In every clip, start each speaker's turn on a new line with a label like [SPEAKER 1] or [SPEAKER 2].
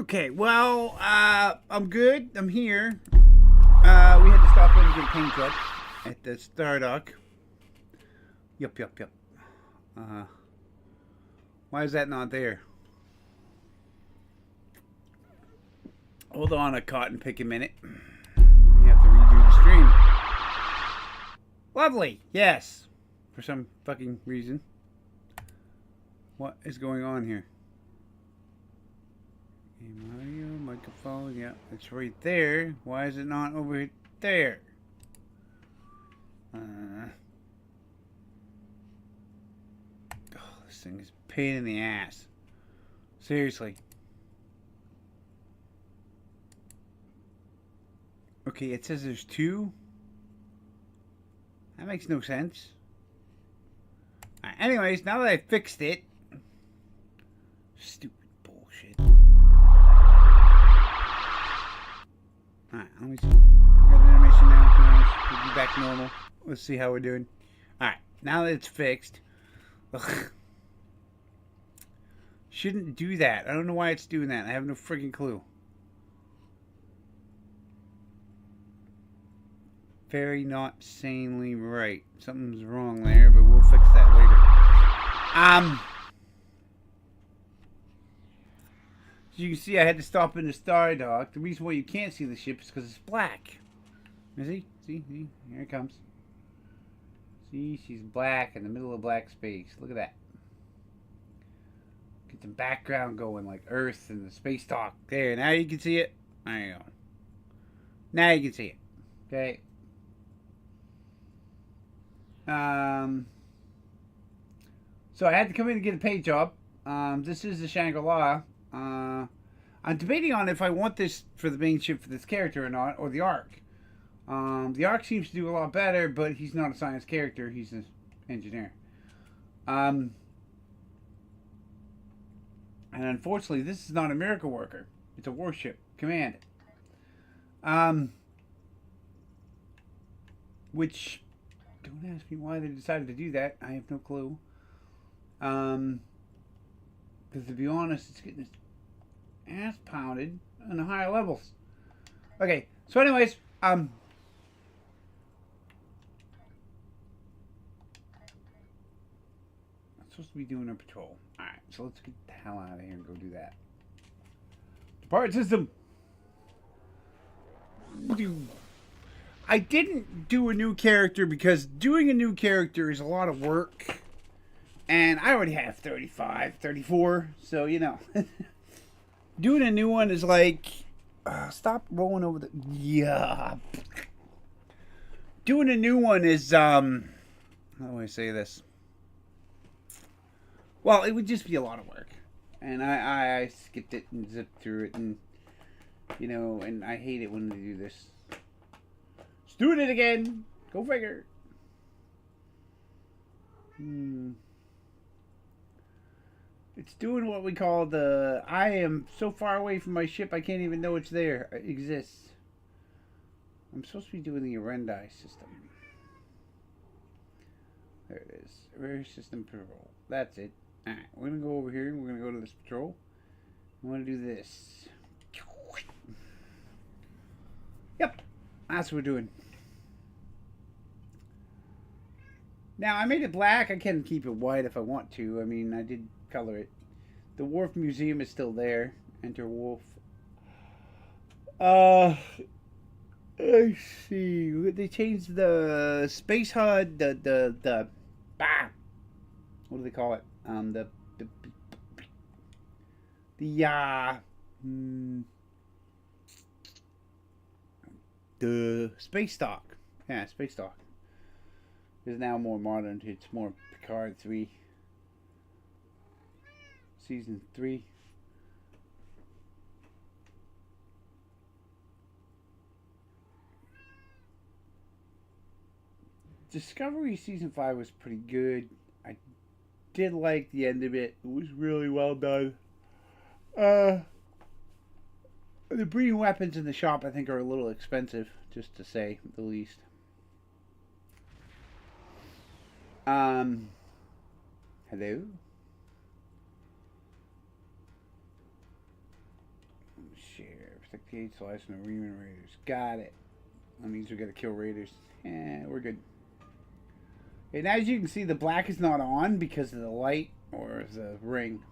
[SPEAKER 1] Okay, well, I'm good. I'm here. We had to stop in and get a paint job at the Stardock. Yup. Uh, why is that not there? Hold on a cotton pick a minute. We have to redo the stream. Lovely, yes. For some fucking reason. What is going on here? Audio, microphone, yeah, it's right there. Why is it not over there? Oh, this thing is a pain in the ass. Seriously. Okay, it says there's two. That makes no sense. Right, anyways, now that I fixed it. Stupid bullshit. Alright, let me see. We got the animation now. Now we'll be back normal. Let's see how we're doing. Alright, now that it's fixed. Ugh. Shouldn't do that. I don't know why it's doing that. I have no freaking clue. Very not sanely right. Something's wrong there, but we'll fix that later. As you can see, I had to stop in the Stardock. The reason why you can't see the ship is because it's black. You see? Here it comes. See, she's black in the middle of black space. Look at that. Get some background going like Earth and the space dock. There, now you can see it. There you go. Now you can see it. Okay. So I had to come in and get a paint job. This is the Shangri-La. I'm debating on if I want this for the main ship for this character or not, or the Ark. The Ark seems to do a lot better, but he's not a science character. He's an engineer. And unfortunately, this is not a miracle worker. It's a warship. Command. Which, don't ask me why they decided to do that. I have no clue. Because to be honest, it's getting its ass pounded on the higher levels. Okay, so anyways, I'm supposed to be doing a patrol. Alright, so let's get the hell out of here and go do that. Depart system! I didn't do a new character because doing a new character is a lot of work. And I already have 35, 34, so you know. Doing a new one is like... stop rolling over the... Yeah. Doing a new one is... How do I say this? Well, it would just be a lot of work. And I skipped it and zipped through it and... You know, and I hate it when they do this. It's doing it again! Go figure! It's doing what we call the... I am so far away from my ship I can't even know it's there. It exists. I'm supposed to be doing the Arendi system. There it is. Rare system patrol. That's it. Alright, we're going to go over here and we're going to go to this patrol. I want to do this. Yep. That's what we're doing. Now, I made it black. I can keep it white if I want to. I mean, I did color it. The Wharf Museum is still there. Enter Wharf. Let's see. They changed the Space HUD. The what do they call it? The Space Dock. Yeah, Space Dock. Is now more modern. It's more Picard 3. Season 3. Discovery Season 5 was pretty good. I did like the end of it. It was really well done. The breeding weapons in the shop I think are a little expensive, just to say the least. Hello? share. Protect the 8 slice from the Reman Raiders. Got it. That means we gotta kill Raiders. We're good. And as you can see, the black is not on because of the light or the ring.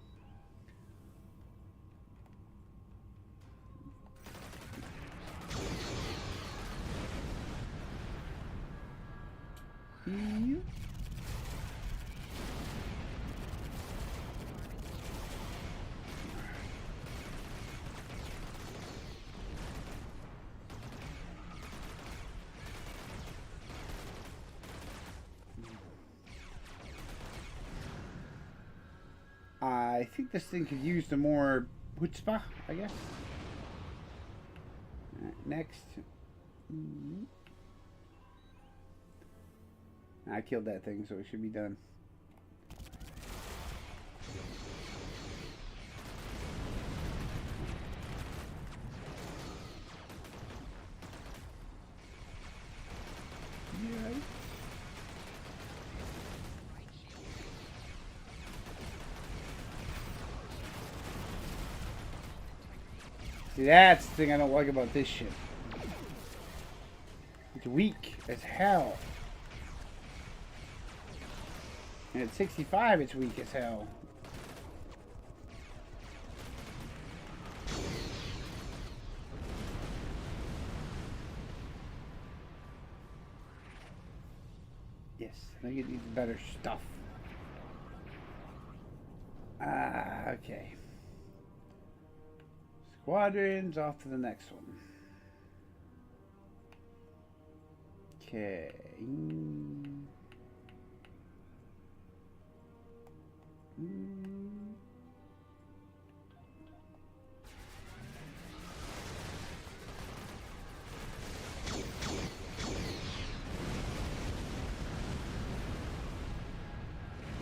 [SPEAKER 1] I think this thing could use the more chutzpah, I guess. Next. I killed that thing, so it should be done. Yeah. See, that's the thing I don't like about this ship. It's weak as hell. And at 65, it's weak as hell. Yes, I think it needs better stuff. Okay. Squadrons, off to the next one. Okay.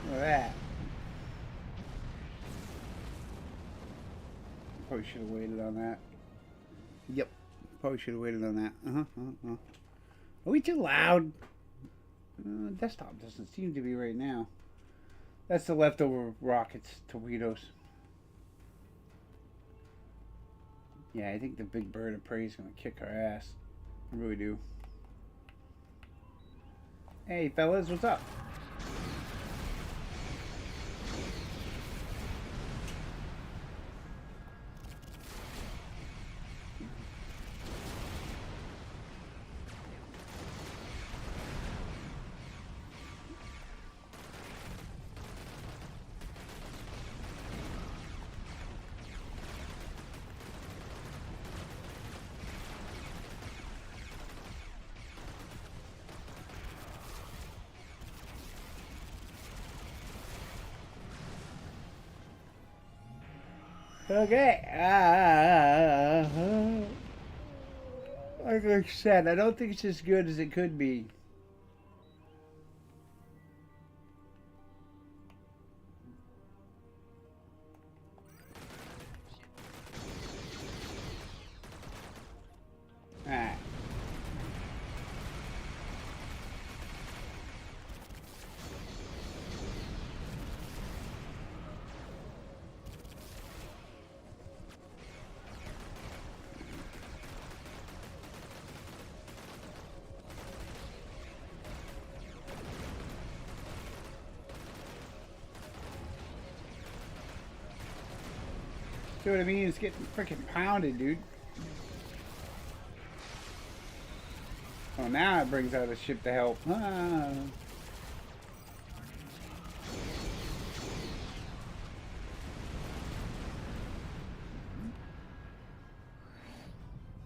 [SPEAKER 1] Look at that. Probably should have waited on that. Yep. Probably should have waited on that. Are we too loud? Desktop doesn't seem to be right now. That's the leftover rockets, torpedoes. Yeah, I think the big bird of prey is going to kick our ass. I really do. Hey, fellas, what's up? Okay. Like I said, I don't think it's as good as it could be. Alright. See what I mean? It's getting freaking pounded, dude. Oh, now it brings out a ship to help.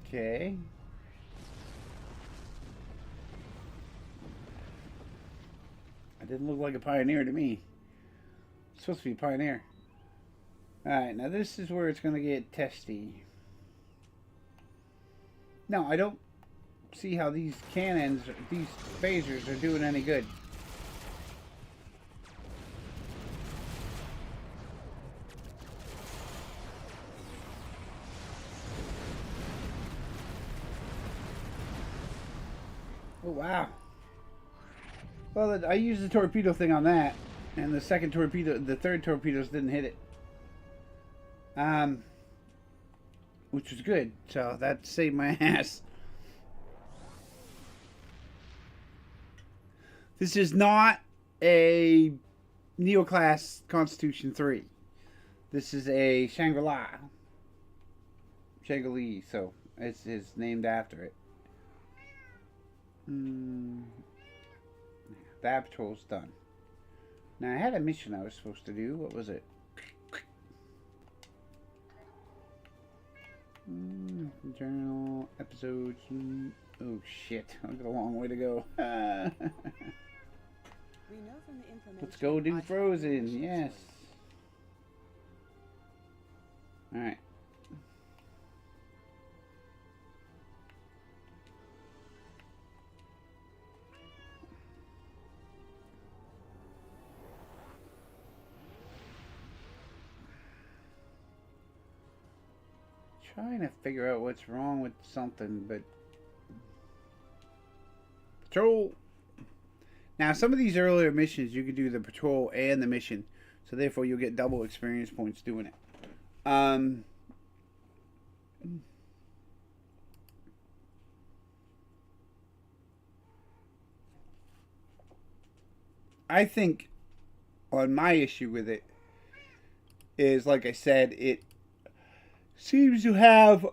[SPEAKER 1] Okay. It didn't look like a pioneer to me. It's supposed to be a pioneer. Alright, now this is where it's going to get testy. No, I don't see how these cannons, these phasers are doing any good. Oh, wow. Well, I used the torpedo thing on that, and the second torpedo, the third torpedoes didn't hit it. which was good. So that saved my ass. This is not a Neoclass Constitution 3. This is a Shangri-La. Shangri-La, so it's named after it. That patrol's done. Now I had a mission I was supposed to do. What was it? Journal, episodes. Oh shit, I've got a long way to go. Let's go do Frozen, yes. Alright. Trying to figure out what's wrong with something, but patrol. Now, some of these earlier missions, you could do the patrol and the mission, so therefore you'll get double experience points doing it. I think on my issue with it is, like I said, it seems to have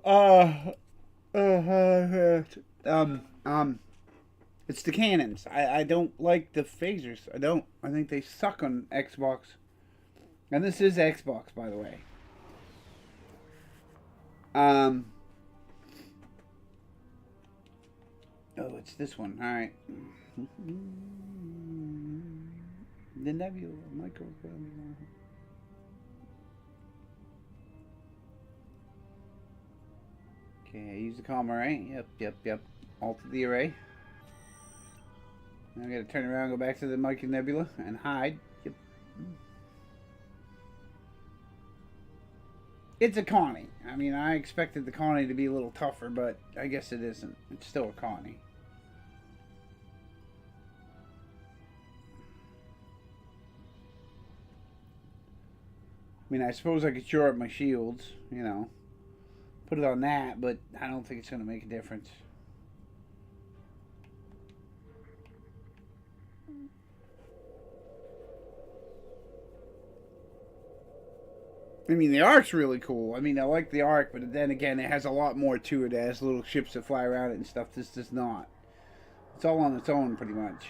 [SPEAKER 1] it's the cannons. I don't like the phasers. I don't. I think they suck on Xbox. And this is Xbox, by the way. Oh, it's this one. All right. The Nebula micro. Okay, use the comm array. Yep. Alter the array. Now I gotta turn around, go back to the Micro Nebula, and hide. Yep. It's a Connie. I mean, I expected the Connie to be a little tougher, but I guess it isn't. It's still a Connie. I mean, I suppose I could shore up my shields, you know. Put it on that, but I don't think it's going to make a difference. I mean, the Ark's really cool. I mean, I like the Ark, but then again, it has a lot more to it. It has little ships that fly around it and stuff. This does not. It's all on its own, pretty much.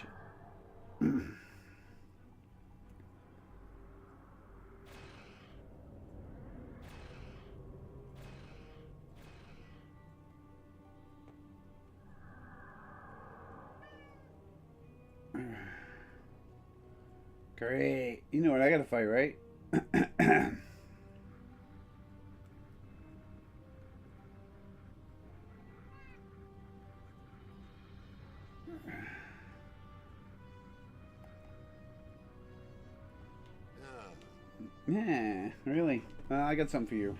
[SPEAKER 1] Great. You know what I gotta fight, right? Yeah, really? Well, I got something for you.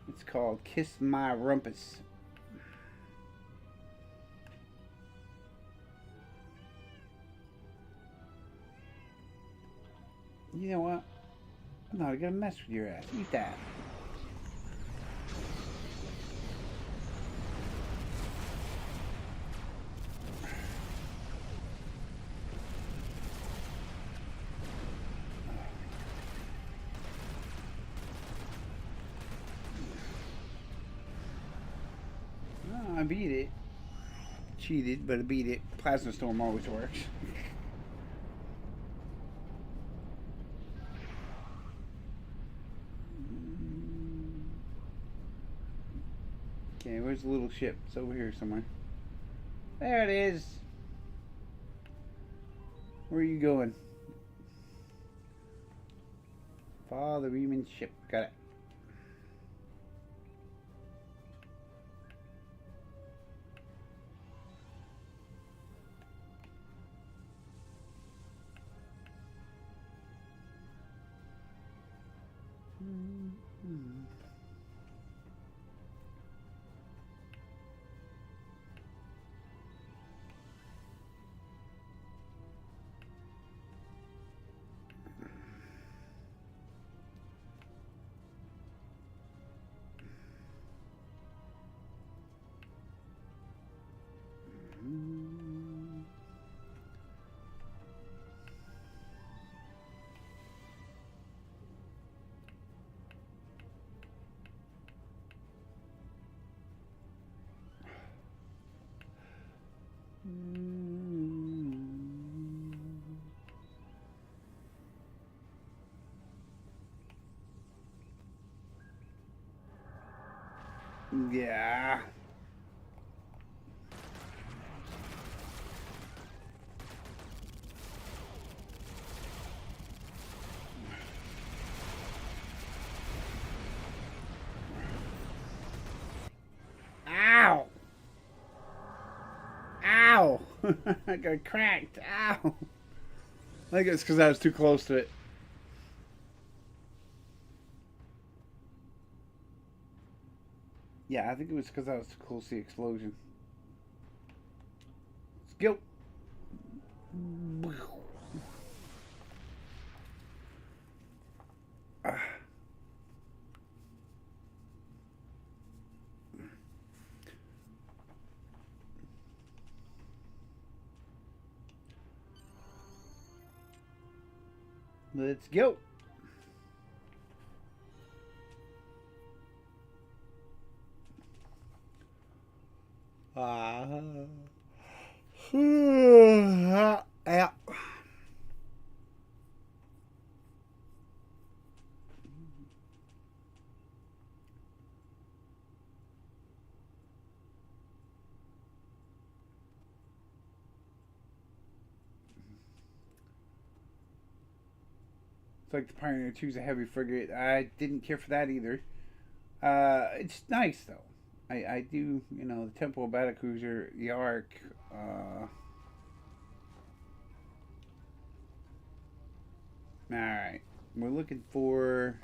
[SPEAKER 1] It's called Kiss My Rumpus. You know what? I'm not gonna mess with your ass. Eat that. Oh, I beat it. Cheated, but I beat it. Plasma Storm always works. Okay, where's the little ship? It's over here somewhere. There it is. Where are you going? Follow the Riemann ship. Got it. Yeah. Ow! Ow! I got cracked. Ow! I think it's because I was too close to it. Yeah, I think it was because I was too close to the explosion. Let's go. Let's go. Yeah. It's like the Pioneer 2's a heavy frigate. I didn't care for that either. It's nice though. I do, you know, the Temple Battle Cruiser, the Ark. All right, we're looking for.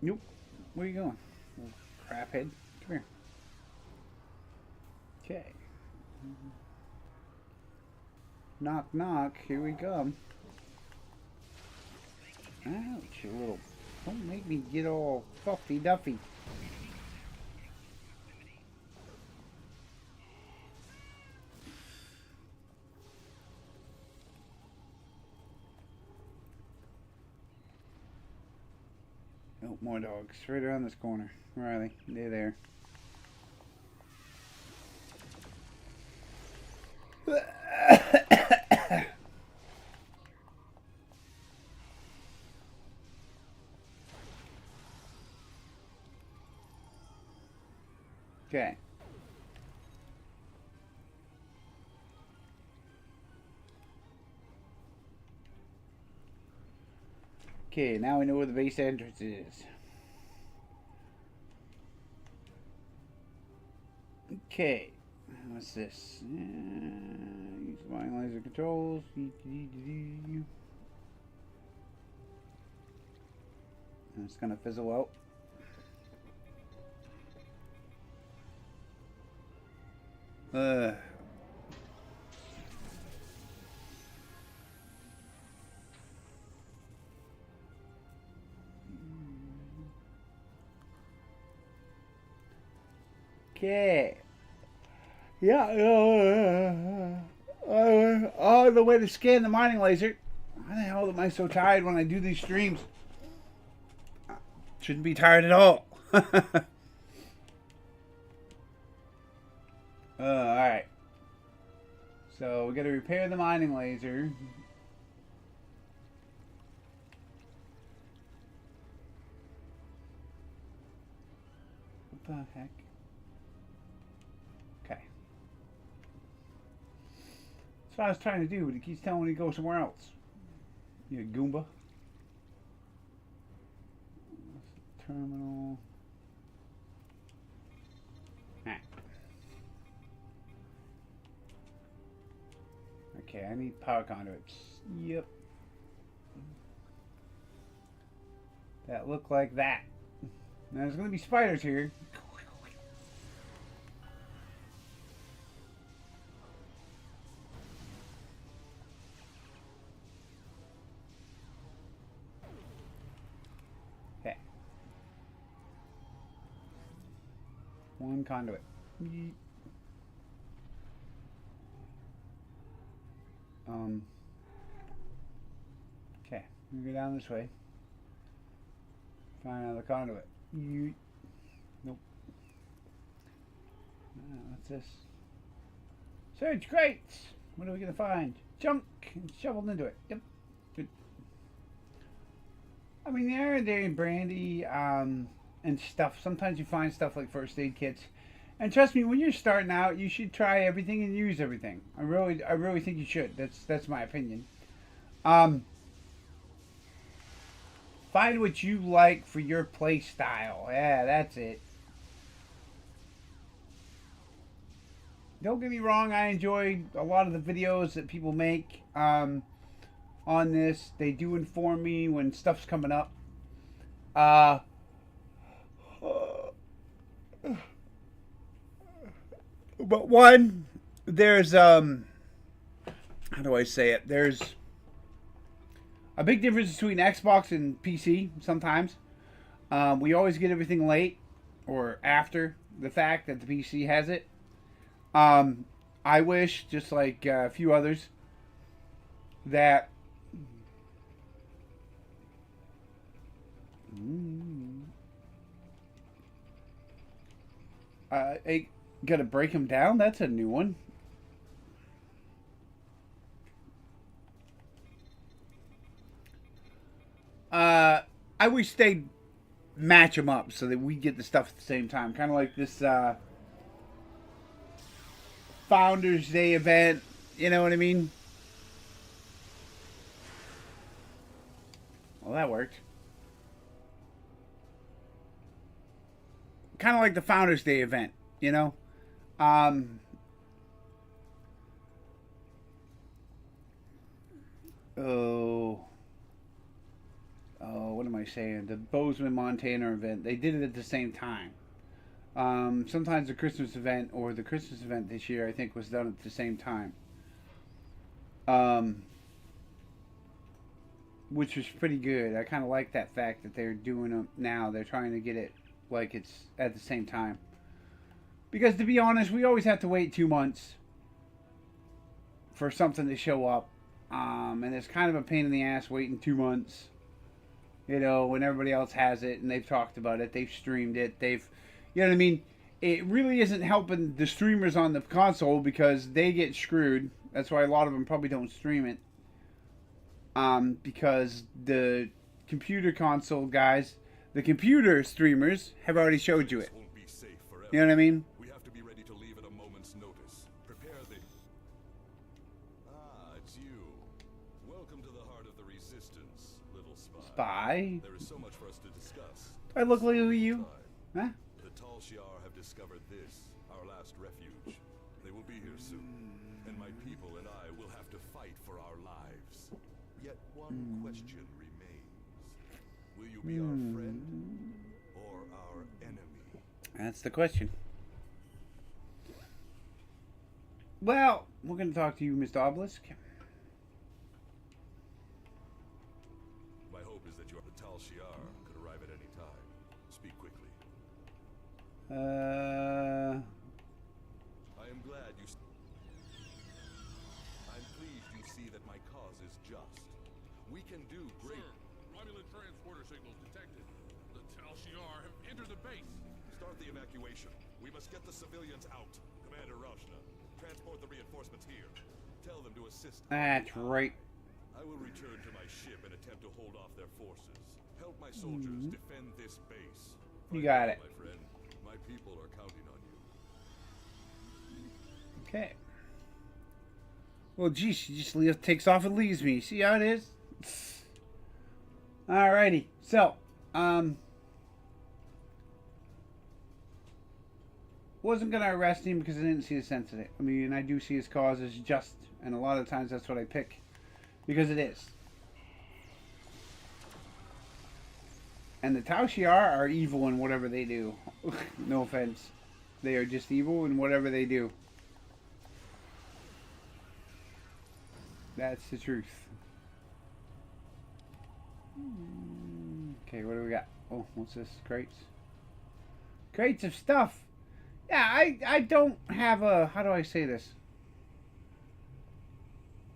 [SPEAKER 1] Nope. Where are you going? Little craphead. Come here. Okay. Knock, knock. Here we come. Ouch, you little. Don't make me get all fuffy duffy. Oh, more dogs. Right around this corner. Where are they? They're there. Okay. Okay, now we know where the base entrance is. Okay. What's this? Use mining laser controls. And it's gonna fizzle out. Okay. Yeah. Oh, the way to scan the mining laser. Why the hell am I so tired when I do these streams? Shouldn't be tired at all. Alright. So we gotta repair the mining laser. What the heck? Okay. That's what I was trying to do, but he keeps telling me to go somewhere else. You Goomba. Terminal. Ah. Okay, I need power conduits. Yep. That look like that. Now there's going to be spiders here. Okay. One conduit. Okay, we go down this way. Find another conduit. Nope. What's this? Search crates! What are we gonna find? Junk and shoveled into it. Yep. Good. I mean, they're in brandy and stuff. Sometimes you find stuff like first aid kits. And trust me, when you're starting out, you should try everything and use everything. I really think you should. That's my opinion. Find what you like for your play style. Yeah, that's it. Don't get me wrong, I enjoy a lot of the videos that people make on this. They do inform me when stuff's coming up. But one, there's how do I say it? There's a big difference between Xbox and PC sometimes. We always get everything late or after the fact that the PC has it. I wish, just like a few others, that I gotta break them down. That's a new one. I wish they'd match them up so that we get the stuff at the same time. Kind of like this Founders Day event. You know what I mean? Well, that worked. Kind of like the Founders Day event, you know? What am I saying? The Bozeman, Montana event. They did it at the same time. Sometimes the Christmas event or the Christmas event this year, I think, was done at the same time. Which was pretty good. I kind of like that fact that they're doing them now. They're trying to get it like it's at the same time. Because to be honest, we always have to wait 2 months for something to show up. And it's kind of a pain in the ass waiting 2 months. You know, when everybody else has it and they've talked about it, they've streamed it, you know what I mean? It really isn't helping the streamers on the console because they get screwed. That's why a lot of them probably don't stream it. Because the computer console guys, the computer streamers have already showed you it. You know what I mean?
[SPEAKER 2] We have to be ready to leave at a moment's notice. Prepare the... Ah, it's you. Welcome to the heart of the resistance, little spy.
[SPEAKER 1] Spy?
[SPEAKER 2] There is so much for us to discuss.
[SPEAKER 1] Do I look like you? Huh?
[SPEAKER 2] The Tal Shiar have discovered this, our last refuge. They will be here soon, and my people and I will have to fight for our lives. Yet one question remains. Will you be our friend or our enemy?
[SPEAKER 1] That's the question. Well, we're going to talk to you, Mr. Obelisk.
[SPEAKER 2] My hope is that the Tal Shiar could arrive at any time. Speak quickly. I am glad you... I'm pleased you see that my cause is just. We can do great...
[SPEAKER 3] Sir, Romulan transporter signals detected. The Tal Shiar have entered the base.
[SPEAKER 2] Start the evacuation. We must get the civilians out. Commander Rashna, transport the reinforcements here. Tell them to assist.
[SPEAKER 1] That's right.
[SPEAKER 2] I will return to my ship and attempt to hold off their forces. Help my soldiers defend this base.
[SPEAKER 1] You got it.
[SPEAKER 2] My friend, my people are counting on you.
[SPEAKER 1] Okay. Well, geez, she just takes off and leaves me. See how it is? Alrighty. So, wasn't going to arrest him because I didn't see the sense in it. I mean, I do see his cause as just, and a lot of times that's what I pick. Because it is. And the Tal Shiar are evil in whatever they do. No offense. They are just evil in whatever they do. That's the truth. Okay, what do we got? Oh, what's this? Crates? Crates of stuff. Yeah, I don't have a... How do I say this?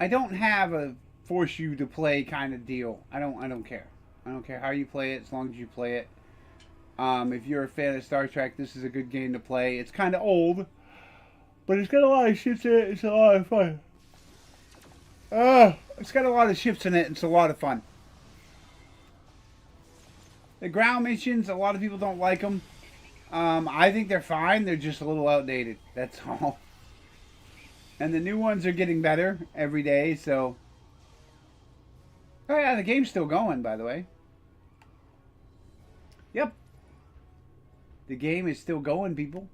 [SPEAKER 1] I don't have a force you to play kind of deal. I don't care. I don't care how you play it as long as you play it. If you're a fan of Star Trek, this is a good game to play. It's kind of old, but it's got a lot of shit in it. It's a lot of fun. It's got a lot of ships in it. It's a lot of fun. The ground missions, a lot of people don't like them. I think they're fine. They're just a little outdated. That's all. And the new ones are getting better every day, so... Oh yeah, the game's still going, by the way. Yep. The game is still going, people.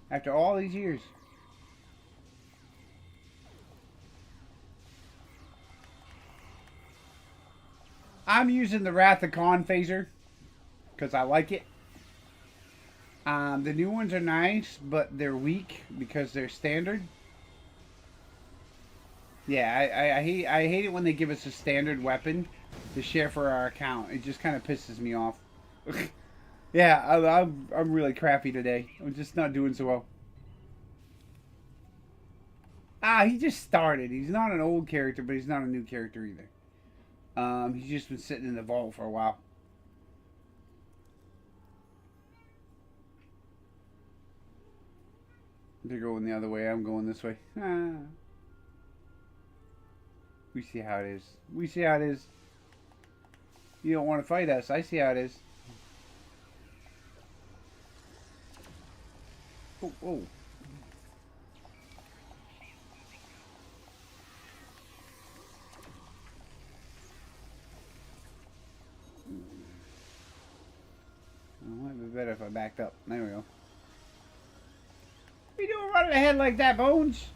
[SPEAKER 1] After all these years. I'm using the Wrath of Khan phaser because I like it. The new ones are nice, but they're weak because they're standard. Yeah, I hate it when they give us a standard weapon to share for our account. It just kind of pisses me off. Yeah, I'm really crappy today. I'm just not doing so well. He just started. He's not an old character, but he's not a new character either. He's just been sitting in the vault for a while. They're going the other way. I'm going this way. We see how it is. We see how it is. You don't want to fight us. I see how it is. Oh, oh. It might be better if I backed up. There we go. What are you doing running ahead like that, Bones?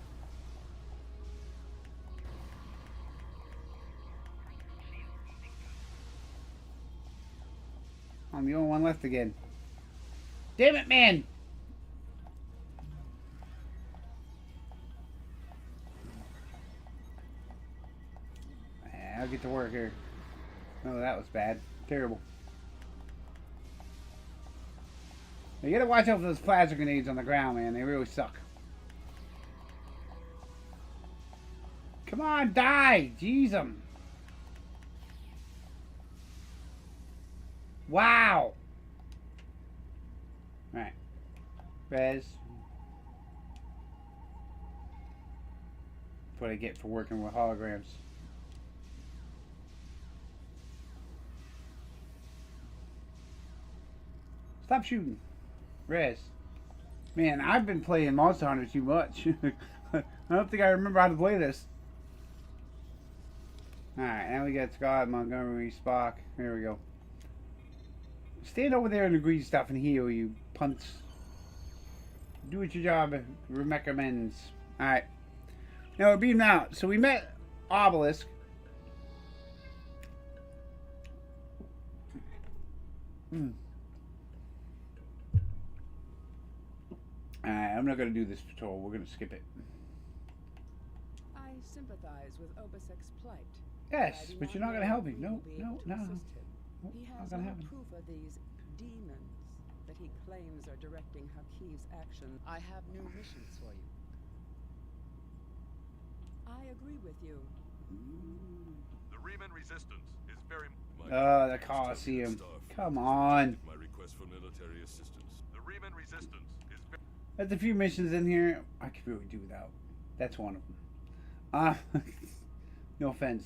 [SPEAKER 1] I'm the only one left again. Damn it, man! I'll get to work here. Oh, that was bad. Terrible. You gotta watch out for those plasma grenades on the ground, man. They really suck. Come on, die! Jeez 'em. Wow! Alright. Res. That's what I get for working with holograms. Stop shooting. Res. Man, I've been playing Monster Hunter too much. I don't think I remember how to play this. Alright, now we got Scott, Montgomery, Spock. There we go. Stand over there and agree stuff and heal, you punts. Do what your job recommends. Alright. Now we're beating out. So we met Obelisk. Alright, I'm not going to do this patrol. We're going to skip it.
[SPEAKER 4] I sympathize with Obisek's plight.
[SPEAKER 1] Yes, but you're not going to help me. No, no, no. Nope,
[SPEAKER 4] He
[SPEAKER 1] not
[SPEAKER 4] has
[SPEAKER 1] gonna
[SPEAKER 4] no
[SPEAKER 1] happen.
[SPEAKER 4] proof of these demons that he claims are directing Hakiv's actions. I have new missions for you. I agree with you.
[SPEAKER 2] The Riemann resistance is very...
[SPEAKER 1] The Colosseum. Come on.
[SPEAKER 2] My request for military assistance. The Riemann resistance is very...
[SPEAKER 1] There's a few missions in here I could really do without. That's one of them. No offense.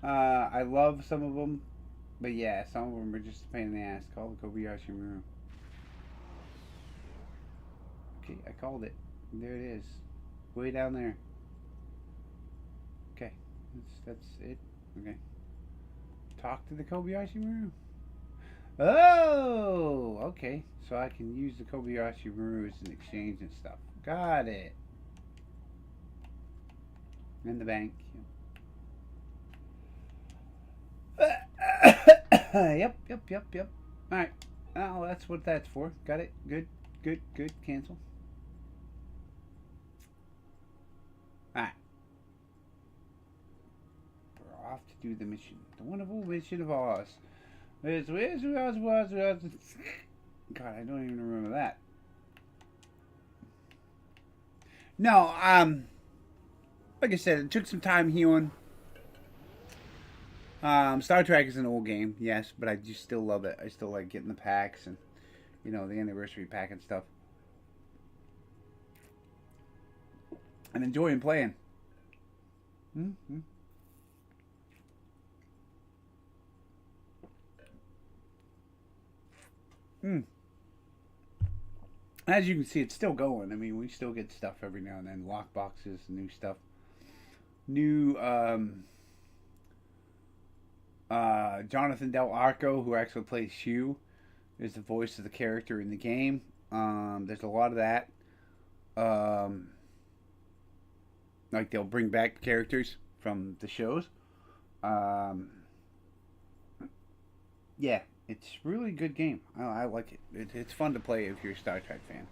[SPEAKER 1] I love some of them, but yeah, some of them are just a pain in the ass. Call the Kobayashi Maru. Okay, I called it. There it is. Way down there. Okay, that's it. Okay. Talk to the Kobayashi Maru. Oh, okay. So I can use the Kobayashi Marus in exchange and stuff. Got it. In the bank. Yep. Alright. Oh, that's what that's for. Got it. Good. Cancel. Alright. We're off to do the mission. The wonderful mission of Oz. Where's God, I don't even remember that. No, like I said, it took some time healing. Star Trek is an old game, yes, but I just still love it. I still like getting the packs and, you know, the anniversary pack and stuff. And enjoying playing. Mm-hmm. Mm. As you can see, it's still going. I mean, we still get stuff every now and then. Lock boxes, new stuff. New Jonathan Del Arco, who actually plays Hugh, is the voice of the character in the game. There's a lot of that. Like they'll bring back characters from the shows. Yeah, it's really good game. I like it. It's fun to play if you're a Star Trek fan.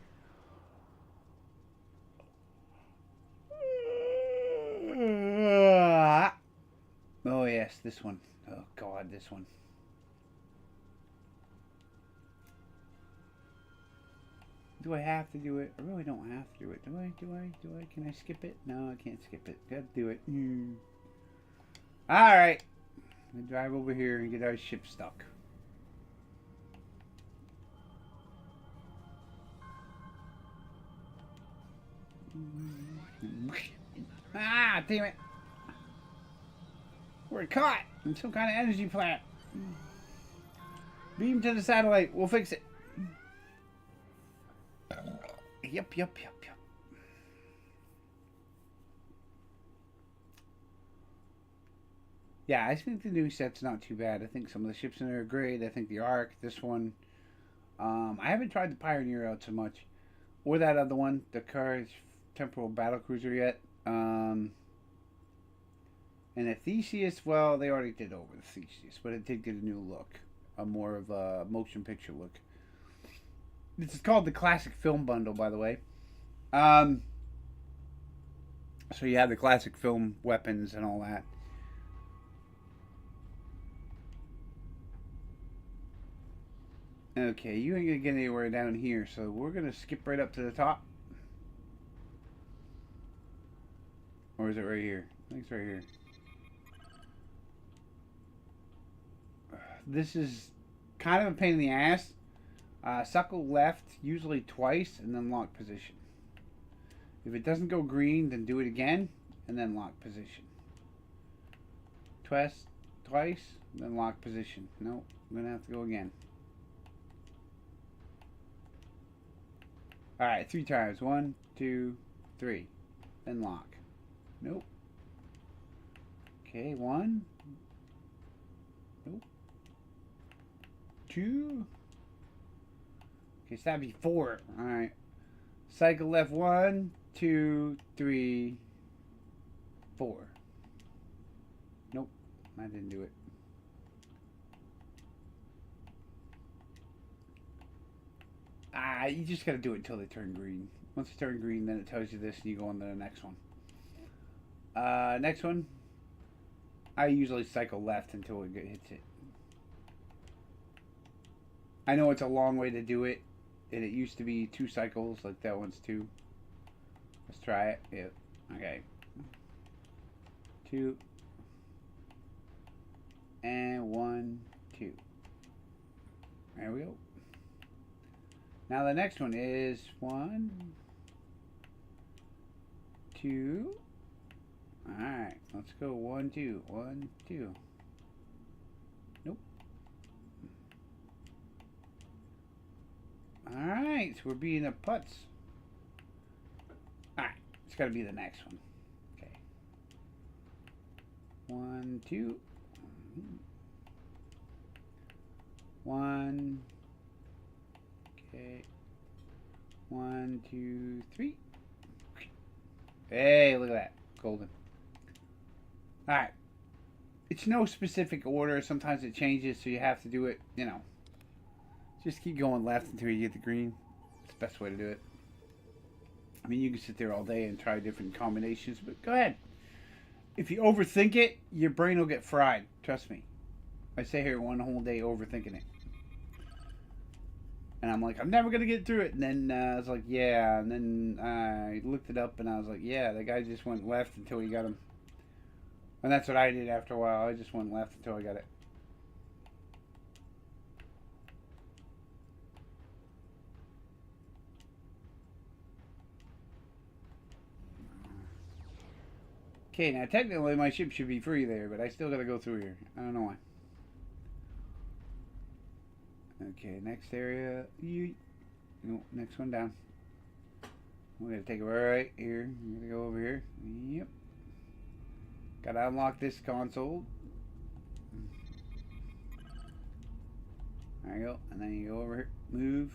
[SPEAKER 1] Oh yes, this one. Oh God, this one. Do I have to do it? I really don't have to do it. Do I? Do I? Do I? Can I skip it? No, I can't skip it. Gotta do it. Alright. We drive over here and get our ship stuck. Ah, damn it. We're caught in some kind of energy plant. Beam to the satellite. We'll fix it. Yep. Yeah, I think the new set's not too bad. I think some of the ships in there are great. I think the Ark, this one. I haven't tried the Pioneer out so much. Or that other one, the Courage Temporal Battlecruiser yet. And the Theseus, well, they already did over the Theseus, but it did get a new look. A more of a motion picture look. This is called the Classic Film Bundle, by the way. So you have the classic film weapons and all that. Okay, you ain't gonna get anywhere down here, so we're gonna skip right up to the top. Or is it right here? I think it's right here. This is kind of a pain in the ass. Suckle left, usually twice, and then lock position. If it doesn't go green, then do it again, and then lock position. Twice, then lock position. Nope, I'm gonna have to go again. Alright, 3 times. 1, 2, 3. Then lock. Nope. Okay, 1. Nope. 2. Okay, so that'd be 4. Alright. Cycle left 1, 2, 3, 4. Nope. I didn't do it. You just gotta do it until they turn green. Once they turn green, then it tells you this, and you go on to the next one. Next one. I usually cycle left until it hits it. I know it's a long way to do it, and it used to be 2 cycles, like that one's 2. Let's try it. Yep. Okay. 2. And 1, 2. There we go. Now the next one is 1, 2. Alright, let's go 1, 2. 1, 2. Nope. Alright, so we're being a putz. Alright, it's gotta be the next one. Okay. 1, 2. 1. Okay. 1, 2, 3. Hey, look at that. Golden. Alright. It's no specific order. Sometimes it changes, so you have to do it, you know. Just keep going left until you get the green. It's the best way to do it. I mean, you can sit there all day and try different combinations, but go ahead. If you overthink it, your brain will get fried. Trust me. I sit here one whole day overthinking it. And I'm like, I'm never going to get through it. And then I was like, yeah. And then I looked it up and I was like, yeah, the guy just went left until he got him. And that's what I did after a while. I just went left until I got it. Okay, now technically my ship should be free there, but I still gotta go through here. I don't know why. Okay, next area. No, next one down. We're gonna take it right here. We're gonna go over here. Yep. Gotta unlock this console. There you go. And then you go over here. Move.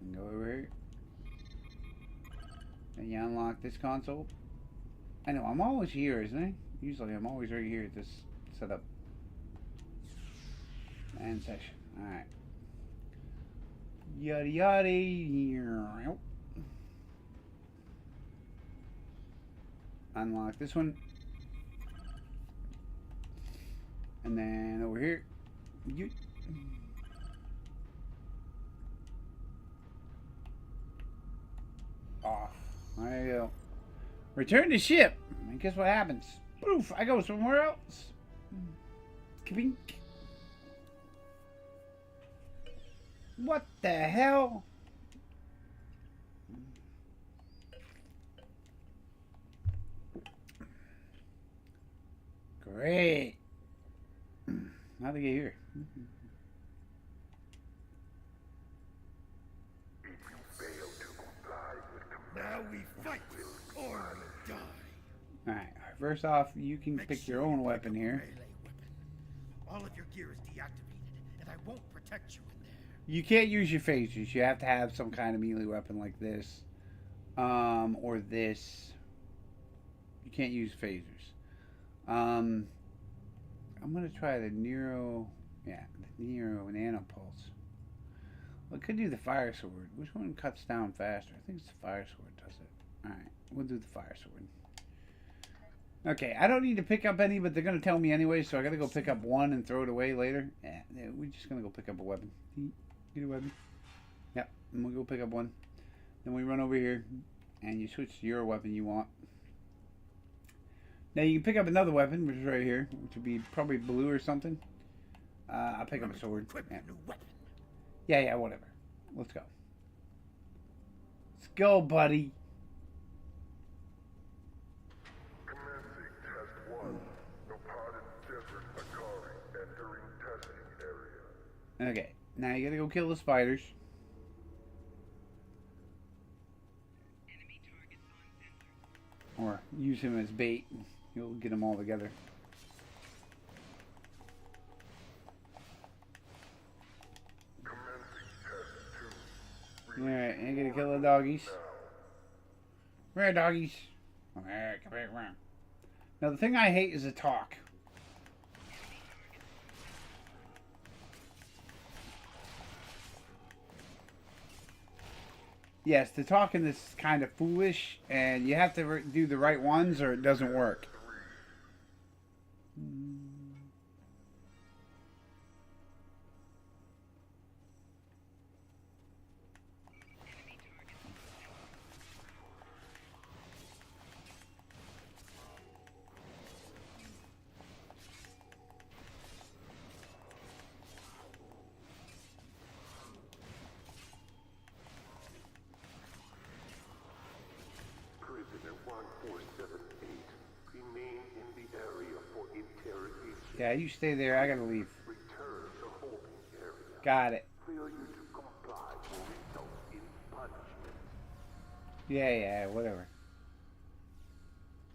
[SPEAKER 1] And go over here. Then you unlock this console. I know, I'm always here, isn't I? Usually I'm always right here at this setup. And session. Alright. Yada yada. Unlock this one. And then over here. Off. There you go. Return to ship. And guess what happens? Poof! I go somewhere else. Kabink. What the hell? Great. How'd they get here?
[SPEAKER 3] Now we fight, or we die.
[SPEAKER 1] Alright, first off, you can pick your own weapon here.
[SPEAKER 3] All of your gear is deactivated, and I won't protect you in there.
[SPEAKER 1] You can't use your phasers. You have to have some kind of melee weapon like this. Or this. You can't use phasers. I'm gonna try the Nero. Yeah, the Nero Nanopulse. Well, I could do the fire sword. Which one cuts down faster? I think it's the fire sword does it. Alright, we'll do the fire sword. Okay, I don't need to pick up any, but they're going to tell me anyway, so I got to go pick up one and throw it away later. Yeah, we're just going to go pick up a weapon. Get a weapon. Yep, and we'll go pick up one. Then we run over here, and you switch to your weapon you want. Now you can pick up another weapon, which is right here, which would be probably blue or something. I'll pick up a sword. Yeah, yeah, whatever. Let's go. Let's go, buddy.
[SPEAKER 5] Commencing test 1. Departed Desert Akari entering testing area.
[SPEAKER 1] Okay, now you gotta go kill the spiders. Or use him as bait. You'll get them all together. Alright, you gotta kill the doggies. Come here, doggies. Alright, come back around. Now, the thing I hate is the talk. Yes, the talk in this is kind of foolish, and you have to do the right ones or it doesn't work.
[SPEAKER 5] Prisoner 1478. Remain in the area for interrogation.
[SPEAKER 1] Yeah, you stay there. I gotta leave.
[SPEAKER 5] Return to holding area.
[SPEAKER 1] Got it.
[SPEAKER 5] Failure to comply will result in punishment.
[SPEAKER 1] Yeah, whatever.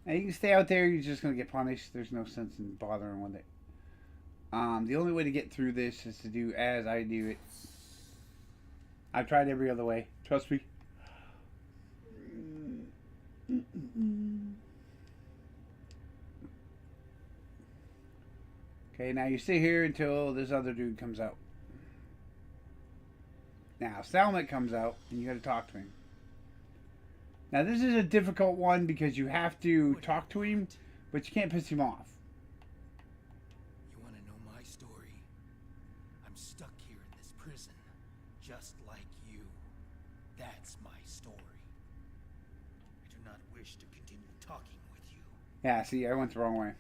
[SPEAKER 1] Now you can stay out there. You're just gonna get punished. There's no sense in bothering with it. The only way to get through this is to do as I do it. I've tried every other way. Trust me. Okay, now you sit here until this other dude comes out. Now, Salmet comes out, and you gotta talk to him. Now, this is a difficult one because you have to talk to him, but you can't piss him off.
[SPEAKER 6] You want to know my story? I'm stuck here in this prison, just like you. That's my story. I do not wish to continue talking with you.
[SPEAKER 1] Yeah, see, I went the wrong way.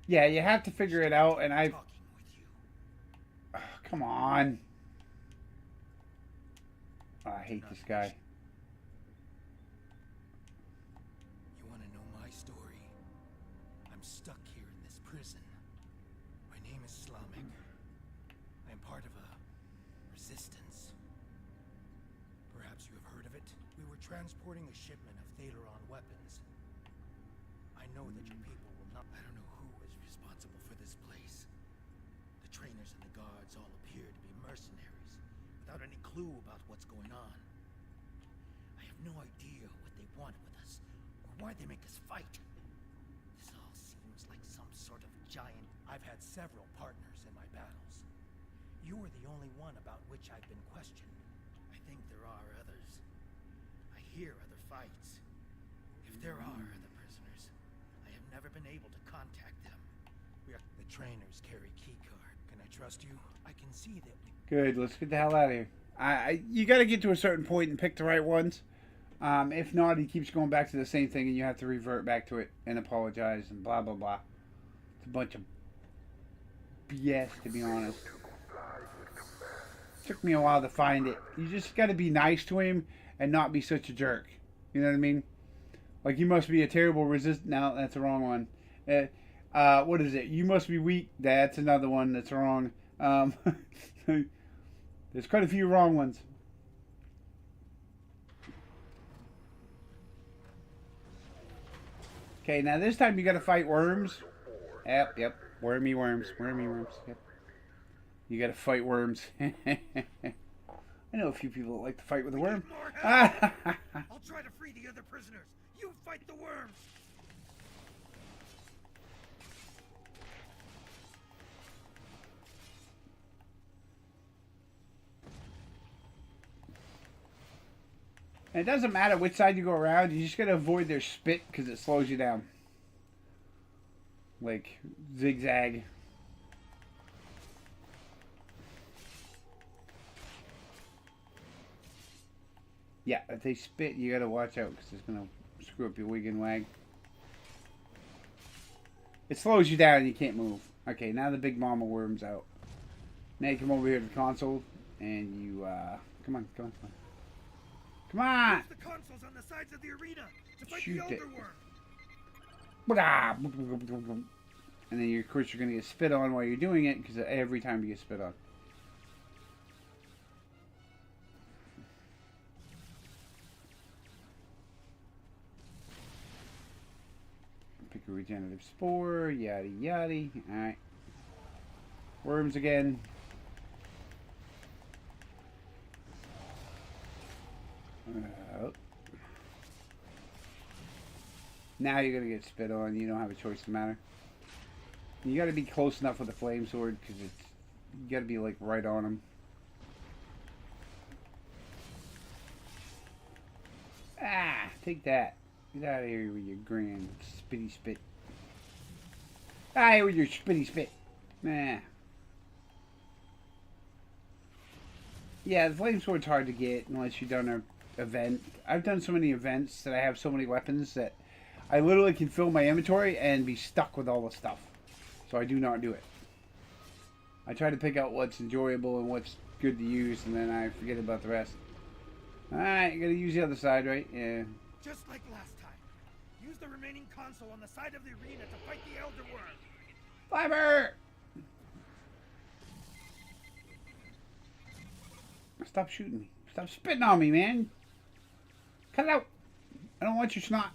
[SPEAKER 1] Yeah, you have to figure it out, and I...
[SPEAKER 6] Talking with you.
[SPEAKER 1] Oh, come on. Oh, I hate this guy.
[SPEAKER 6] stuck here in this prison. My name is Slamek. I am part of a resistance. Perhaps you have heard of it. We were transporting a shipment of Thaleron weapons. I know that your people will not... I don't know who is responsible for this place. The trainers and the guards all appear to be mercenaries, without any clue about what's going on. I have no idea what they want with us, or why they make us fight. This all seems like some sort of giant... I've had several partners in my battles. You are the only one about which I've been questioned. I think there are others. I hear other fights. If there are other prisoners, I have never been able to contact them. The trainers carry keycard. Can I trust you? I can see that we...
[SPEAKER 1] Good. Let's get the hell out of here. You got to get to a certain point and pick the right ones. If not, he keeps going back to the same thing, and you have to revert back to it and apologize and blah blah blah. It's a bunch of BS, to be honest. Took me a while to find it. You just got to be nice to him and not be such a jerk. You know what I mean? Like, you must be a terrible resist. No, that's the wrong one. What is it? You must be weak. That's another one that's wrong. There's quite a few wrong ones. Okay, now this time you got to fight worms. Yep. Wormy worms. Yep. You got to fight worms. I know a few people that like to fight with a worm.
[SPEAKER 6] I'll try to free the other prisoners. You fight the worms.
[SPEAKER 1] And it doesn't matter which side you go around. You just got to avoid their spit because it slows you down. Like zigzag. Yeah, if they spit, you got to watch out because it's going to screw up your wig and wag. It slows you down and you can't move. Okay, now the big mama worm's out. Now you come over here to the console and you, come on. Come on!
[SPEAKER 6] Use the consoles on the sides of the arena to fight
[SPEAKER 1] Shoot
[SPEAKER 6] the
[SPEAKER 1] it.
[SPEAKER 6] Elder Worm.
[SPEAKER 1] And then, of course, you're going to get spit on while you're doing it because every time you get spit on. Pick a regenerative spore, yada yada. Alright. Worms again. Now you're gonna get spit on. You don't have a choice in the matter. You gotta be close enough with the flame sword because it's you gotta be like right on them. Ah, take that. Get out of here with your grand spitty spit. Out of here with your spitty spit. Nah. Yeah, the flame sword's hard to get unless you've done an event. I've done so many events that I have so many weapons that I literally can fill my inventory and be stuck with all the stuff. So I do not do it. I try to pick out what's enjoyable and what's good to use, and then I forget about the rest. Alright, you gotta use the other side, right? Yeah.
[SPEAKER 6] Just like last time. Use the remaining console on the side of the arena to fight the Elder Worm.
[SPEAKER 1] Fiber! Stop shooting me. Stop spitting on me, man. Cut it out. I don't want your snot.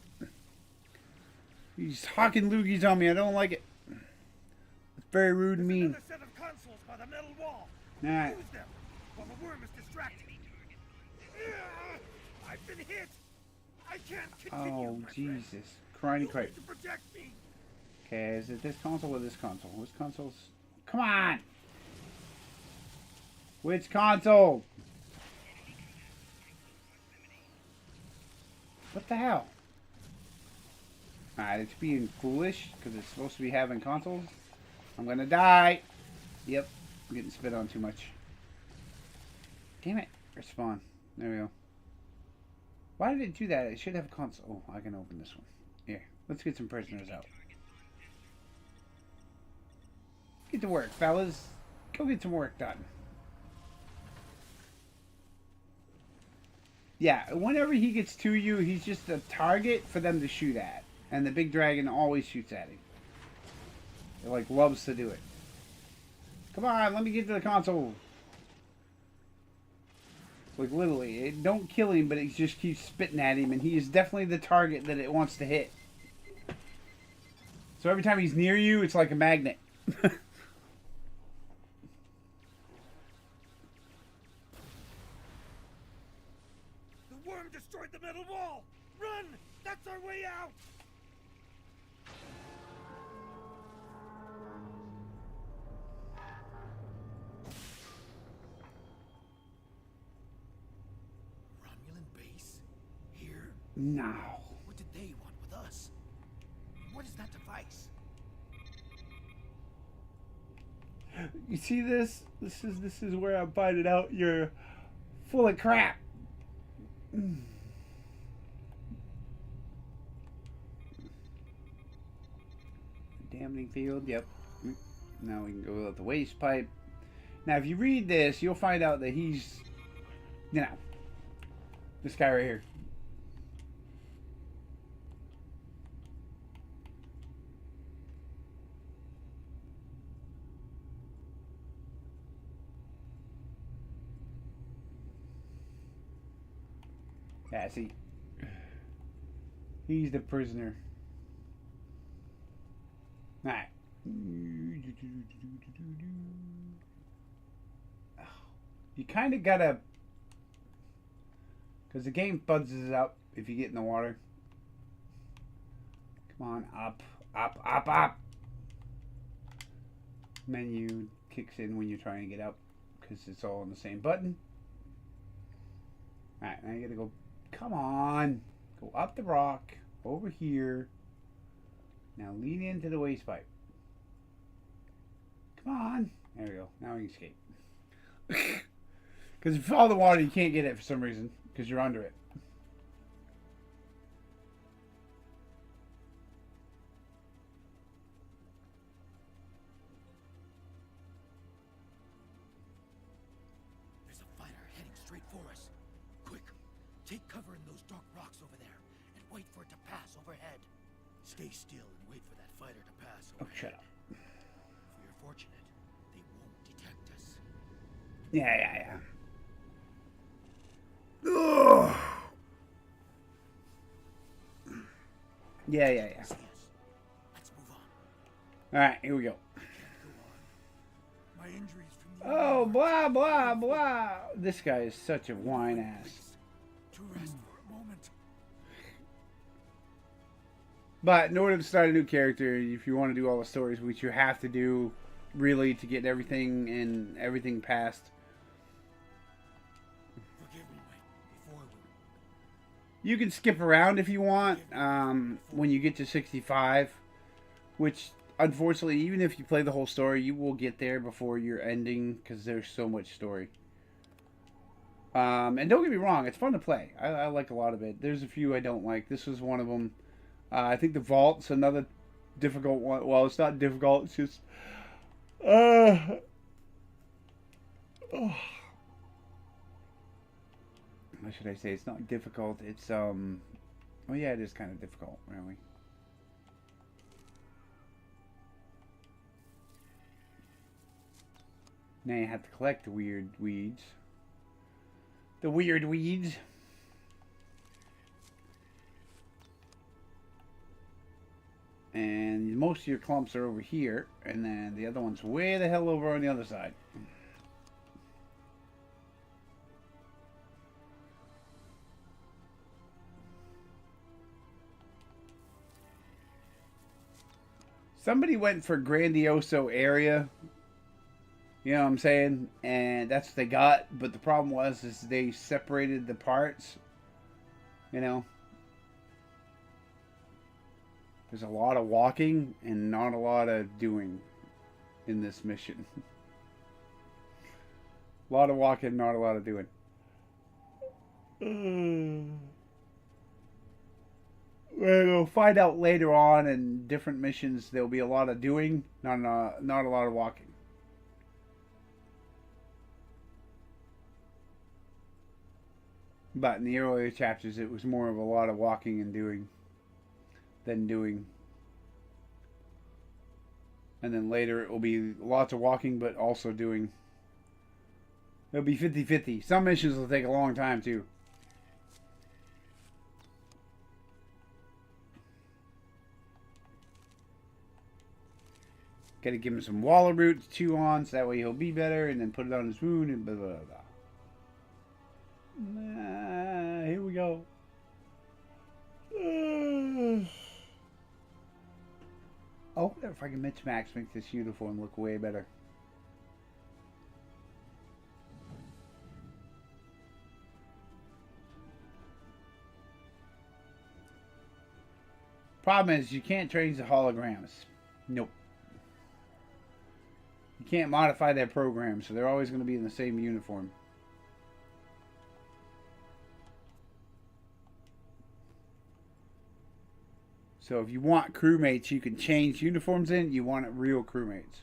[SPEAKER 1] He's hawking loogies on me. I don't like it. It's very rude and mean.
[SPEAKER 6] Another set of consoles by the metal wall.
[SPEAKER 1] Alright.
[SPEAKER 6] Use them while the worm is distracted. I've been hit. I can't continue.
[SPEAKER 1] Oh,
[SPEAKER 6] my friend.
[SPEAKER 1] Jesus. Crying
[SPEAKER 6] You
[SPEAKER 1] crap.
[SPEAKER 6] need to protect me.
[SPEAKER 1] Okay, is it this console or this console? Which console's... Come on! Which console? What the hell? Alright, it's being foolish because it's supposed to be having consoles. I'm gonna die. Yep, I'm getting spit on too much. Damn it. Respawn. There we go. Why did it do that? It should have a console. Oh, I can open this one. Here, let's get some prisoners out. Get to work, fellas. Go get some work done. Yeah, whenever he gets to you, he's just a target for them to shoot at. And the big dragon always shoots at him. It like loves to do it. Come on, let me get to the console. Like literally, it don't kill him, but it just keeps spitting at him, and he is definitely the target that it wants to hit. So every time he's near you, it's like a magnet.
[SPEAKER 6] The worm destroyed the metal wall! Run! That's our way out! Romulan base? Here?
[SPEAKER 1] No.
[SPEAKER 6] What did they want with us? What is that device?
[SPEAKER 1] You see this? This is where I'm finding out you're full of crap. Damning field, yep. Now we can go with the waste pipe. Now if you read this, you'll find out that he's, you know, this guy right here. Yeah, see. He's the prisoner. Alright. You kind of gotta... Because the game buzzes up if you get in the water. Come on, up, up, up, up. Menu kicks in when you're trying to get up. Because it's all on the same button. Alright, now you gotta go... Come on. Go up the rock. Over here. Now lean into the waste pipe. Come on. There we go. Now we can escape. Because if you fall in the water, you can't get it for some reason. Because you're under it.
[SPEAKER 6] There's a fighter heading straight for us. Quick, take cover in those dark rocks over there and wait for it to pass overhead. Stay still and wait for that fighter to pass
[SPEAKER 1] Oh,
[SPEAKER 6] overhead.
[SPEAKER 1] shut up.
[SPEAKER 6] If we are fortunate, they won't detect us.
[SPEAKER 1] Yeah. Ugh. Yeah.
[SPEAKER 6] See us. Let's move on.
[SPEAKER 1] Alright, here we go.
[SPEAKER 6] Can't go on. My injuries from the
[SPEAKER 1] Oh, blah, blah, blah. This guy is such a whine ass.
[SPEAKER 6] to rest for a moment.
[SPEAKER 1] But in order to start a new character, if you want to do all the stories, which you have to do, really, to get everything and everything passed.
[SPEAKER 6] Forgive me, Wayne. Before we...
[SPEAKER 1] You can skip around if you want when you get to 65, which, unfortunately, even if you play the whole story, you will get there before your ending, because there's so much story. And don't get me wrong, it's fun to play. I like a lot of it. There's a few I don't like. This was one of them. I think the Vault's another difficult one. Well, it's not difficult. It's just... oh. What should I say? It's not difficult. It's, well, yeah, it is kind of difficult, really. Now you have to collect the weird weeds. The weird weeds. And most of your clumps are over here, and then the other one's way the hell over on the other side. Somebody went for Grandioso area. You know what I'm saying? And that's what they got. But the problem was is they separated the parts. You know? There's a lot of walking and not a lot of doing in this mission. A lot of walking, not a lot of doing. We'll find out later on in different missions there'll be a lot of doing, not a lot of walking. But in the earlier chapters it was more of a lot of walking and doing than doing. And then later it will be lots of walking, but also doing... It'll be 50-50. Some missions will take a long time, too. Gotta give him some wallet root to chew on, so that way he'll be better, and then put it on his wound, and blah, blah, blah. Here we go. Oh, if I can Max make this uniform look way better. Problem is, you can't change the holograms. Nope. You can't modify their program, so they're always going to be in the same uniform. So if you want crewmates you can change uniforms in, you want it real crewmates.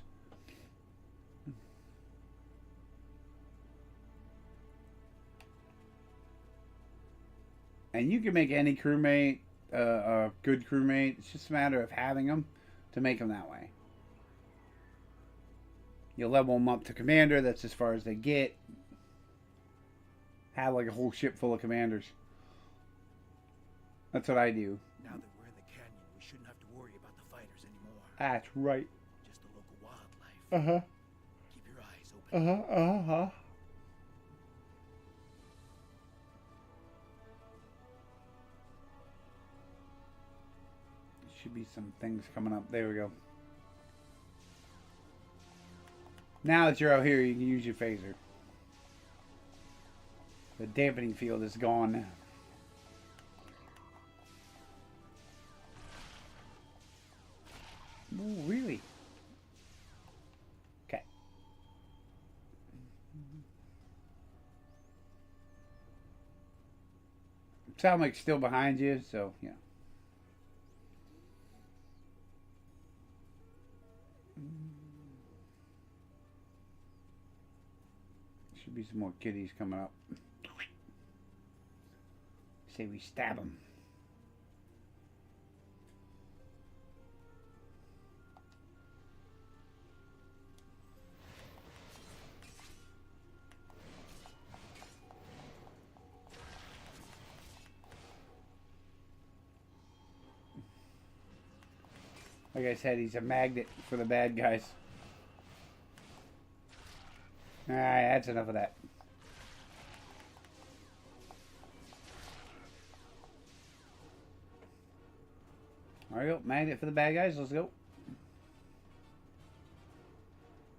[SPEAKER 1] And you can make any crewmate a good crewmate. It's just a matter of having them to make them that way. You level them up to commander. That's as far as they get. Have like a whole ship full of commanders. That's what I do.
[SPEAKER 6] Now that we're in the canyon, we shouldn't have to worry about the fighters anymore.
[SPEAKER 1] That's right.
[SPEAKER 6] Just the local wildlife.
[SPEAKER 1] Uh-huh.
[SPEAKER 6] Keep your eyes open.
[SPEAKER 1] Uh-huh. Should be some things coming up. There we go. Now that you're out here, you can use your phaser. The dampening field is gone now. Ooh, really? Okay. Sound like still behind you, so yeah. Should be some more kitties coming up. Say we stab them. Like I said, he's a magnet for the bad guys. Alright, that's enough of that. There we go. Magnet for the bad guys. Let's go.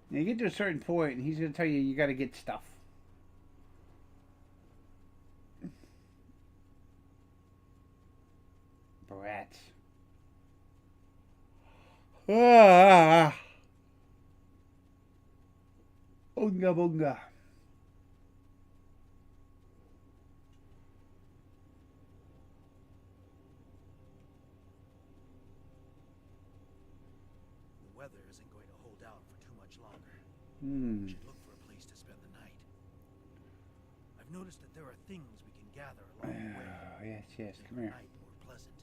[SPEAKER 1] Now you get to a certain point, and he's going to tell you got to get stuff. Brats. Ah! Bunga bunga.
[SPEAKER 6] The weather isn't going to hold out for too much longer.
[SPEAKER 1] Hmm.
[SPEAKER 6] We should look for a place to spend the night. I've noticed that there are things we can gather along the way.
[SPEAKER 1] Yes.
[SPEAKER 6] Make
[SPEAKER 1] Come
[SPEAKER 6] the
[SPEAKER 1] here.
[SPEAKER 6] night more pleasant.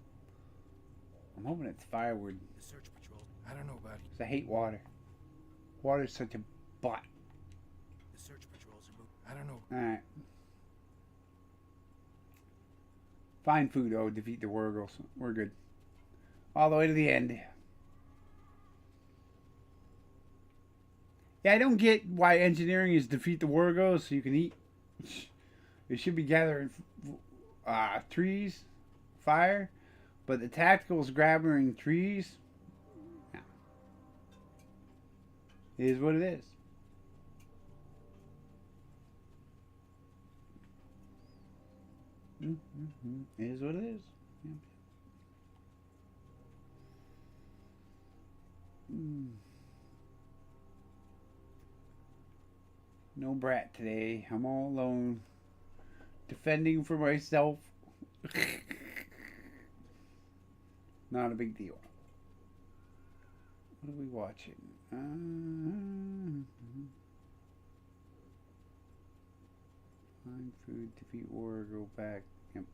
[SPEAKER 1] I'm hoping it's firewood.
[SPEAKER 6] The search patrol. I don't know about you.
[SPEAKER 1] 'Cause I hate water. Water's such a butt.
[SPEAKER 6] The search patrols are moving. I don't know.
[SPEAKER 1] Alright. Find food. Oh, defeat the Wurgles. We're good. All the way to the end. Yeah, I don't get why engineering is defeat the Wurgles so you can eat. It should be gathering trees, fire, but the tactical is grabbing trees. No. It is what it is. It is what it is. Yeah. No brat today. I'm all alone. Defending for myself. Not a big deal. What are we watching? Find food, defeat war, go back. Yep.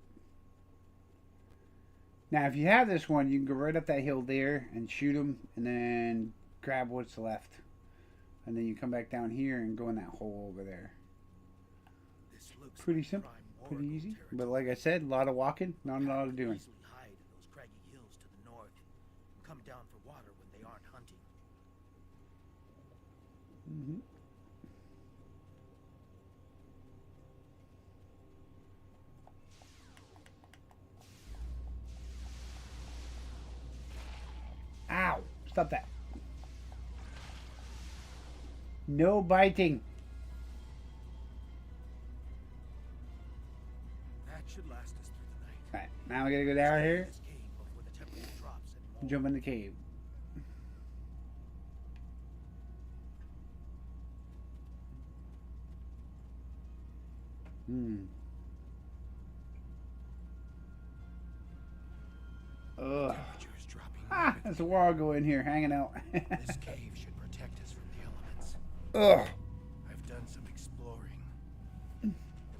[SPEAKER 1] Now, if you have this one, you can go right up that hill there and shoot them, and then grab what's left. And then you come back down here and go in that hole over there.
[SPEAKER 6] This looks
[SPEAKER 1] Pretty
[SPEAKER 6] like
[SPEAKER 1] simple,
[SPEAKER 6] prime
[SPEAKER 1] pretty
[SPEAKER 6] Oracle
[SPEAKER 1] easy.
[SPEAKER 6] territory.
[SPEAKER 1] But like I said, a lot of walking, not a lot of doing.
[SPEAKER 6] Easily hide in those craggy hills to the north. Come down for water when they aren't hunting.
[SPEAKER 1] Mm-hmm. Ow! Stop that. No biting.
[SPEAKER 6] That should last us through the night.
[SPEAKER 1] Alright, now we gotta go down here.
[SPEAKER 6] This cave before the temperature drops and more.
[SPEAKER 1] Jump in the cave. Ugh.
[SPEAKER 6] Temperature's dropping.
[SPEAKER 1] Ah, there's a Wargo in here hanging out.
[SPEAKER 6] This cave should protect us from the elements.
[SPEAKER 1] Ugh.
[SPEAKER 6] I've done some exploring. It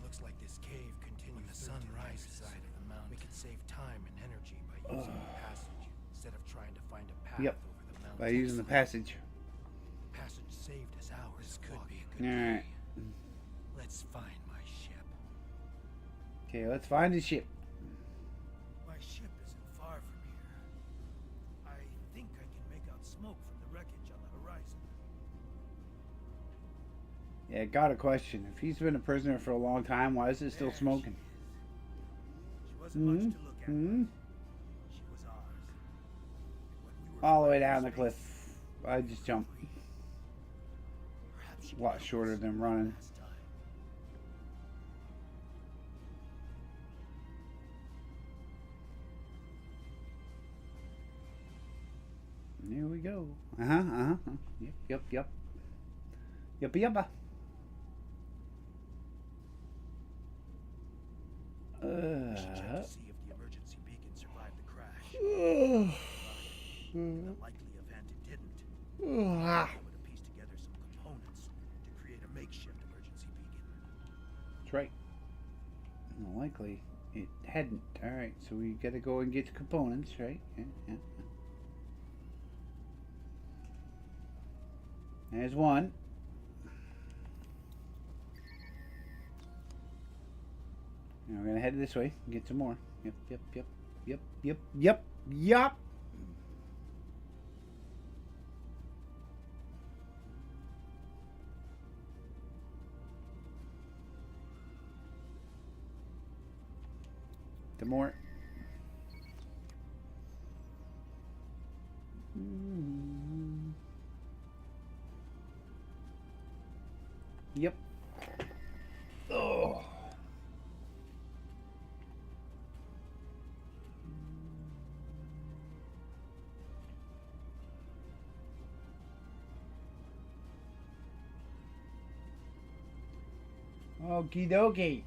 [SPEAKER 6] looks like this cave continues when the sun rises side of the mountain. We could save time and energy by using the passage instead of trying to find a path
[SPEAKER 1] Yep.
[SPEAKER 6] over the mountain.
[SPEAKER 1] By using the passage.
[SPEAKER 6] Passage saved us hours. This could be a good
[SPEAKER 1] Alright.
[SPEAKER 6] day. Let's find my ship.
[SPEAKER 1] Okay, let's find the ship.
[SPEAKER 6] My ship isn't far from here. I think I can make out smoke from the wreckage on the horizon.
[SPEAKER 1] Yeah, got a question. If he's been a prisoner for a long time, why is it still
[SPEAKER 6] There
[SPEAKER 1] smoking?
[SPEAKER 6] She wasn't much to look at.
[SPEAKER 1] Hmm?
[SPEAKER 6] She was ours. When we were
[SPEAKER 1] All the way
[SPEAKER 6] flying
[SPEAKER 1] down the
[SPEAKER 6] in
[SPEAKER 1] cliff.
[SPEAKER 6] space,
[SPEAKER 1] I just jumped.
[SPEAKER 6] perhaps she
[SPEAKER 1] A lot
[SPEAKER 6] could help
[SPEAKER 1] shorter
[SPEAKER 6] us
[SPEAKER 1] than running.
[SPEAKER 6] last time.
[SPEAKER 1] Here we go. Uh-huh. Yep. Yep.
[SPEAKER 6] We should check to see if the emergency beacon survived the crash. In the likely event it didn't, we'll be able to piece together some components to create a makeshift emergency beacon.
[SPEAKER 1] That's right. Well, likely it hadn't. Alright, so we gotta go and get the components, right? Yeah. There's one. Now we're gonna head this way and get some more. Yep. The more. Yep. Oh. Okie dokie.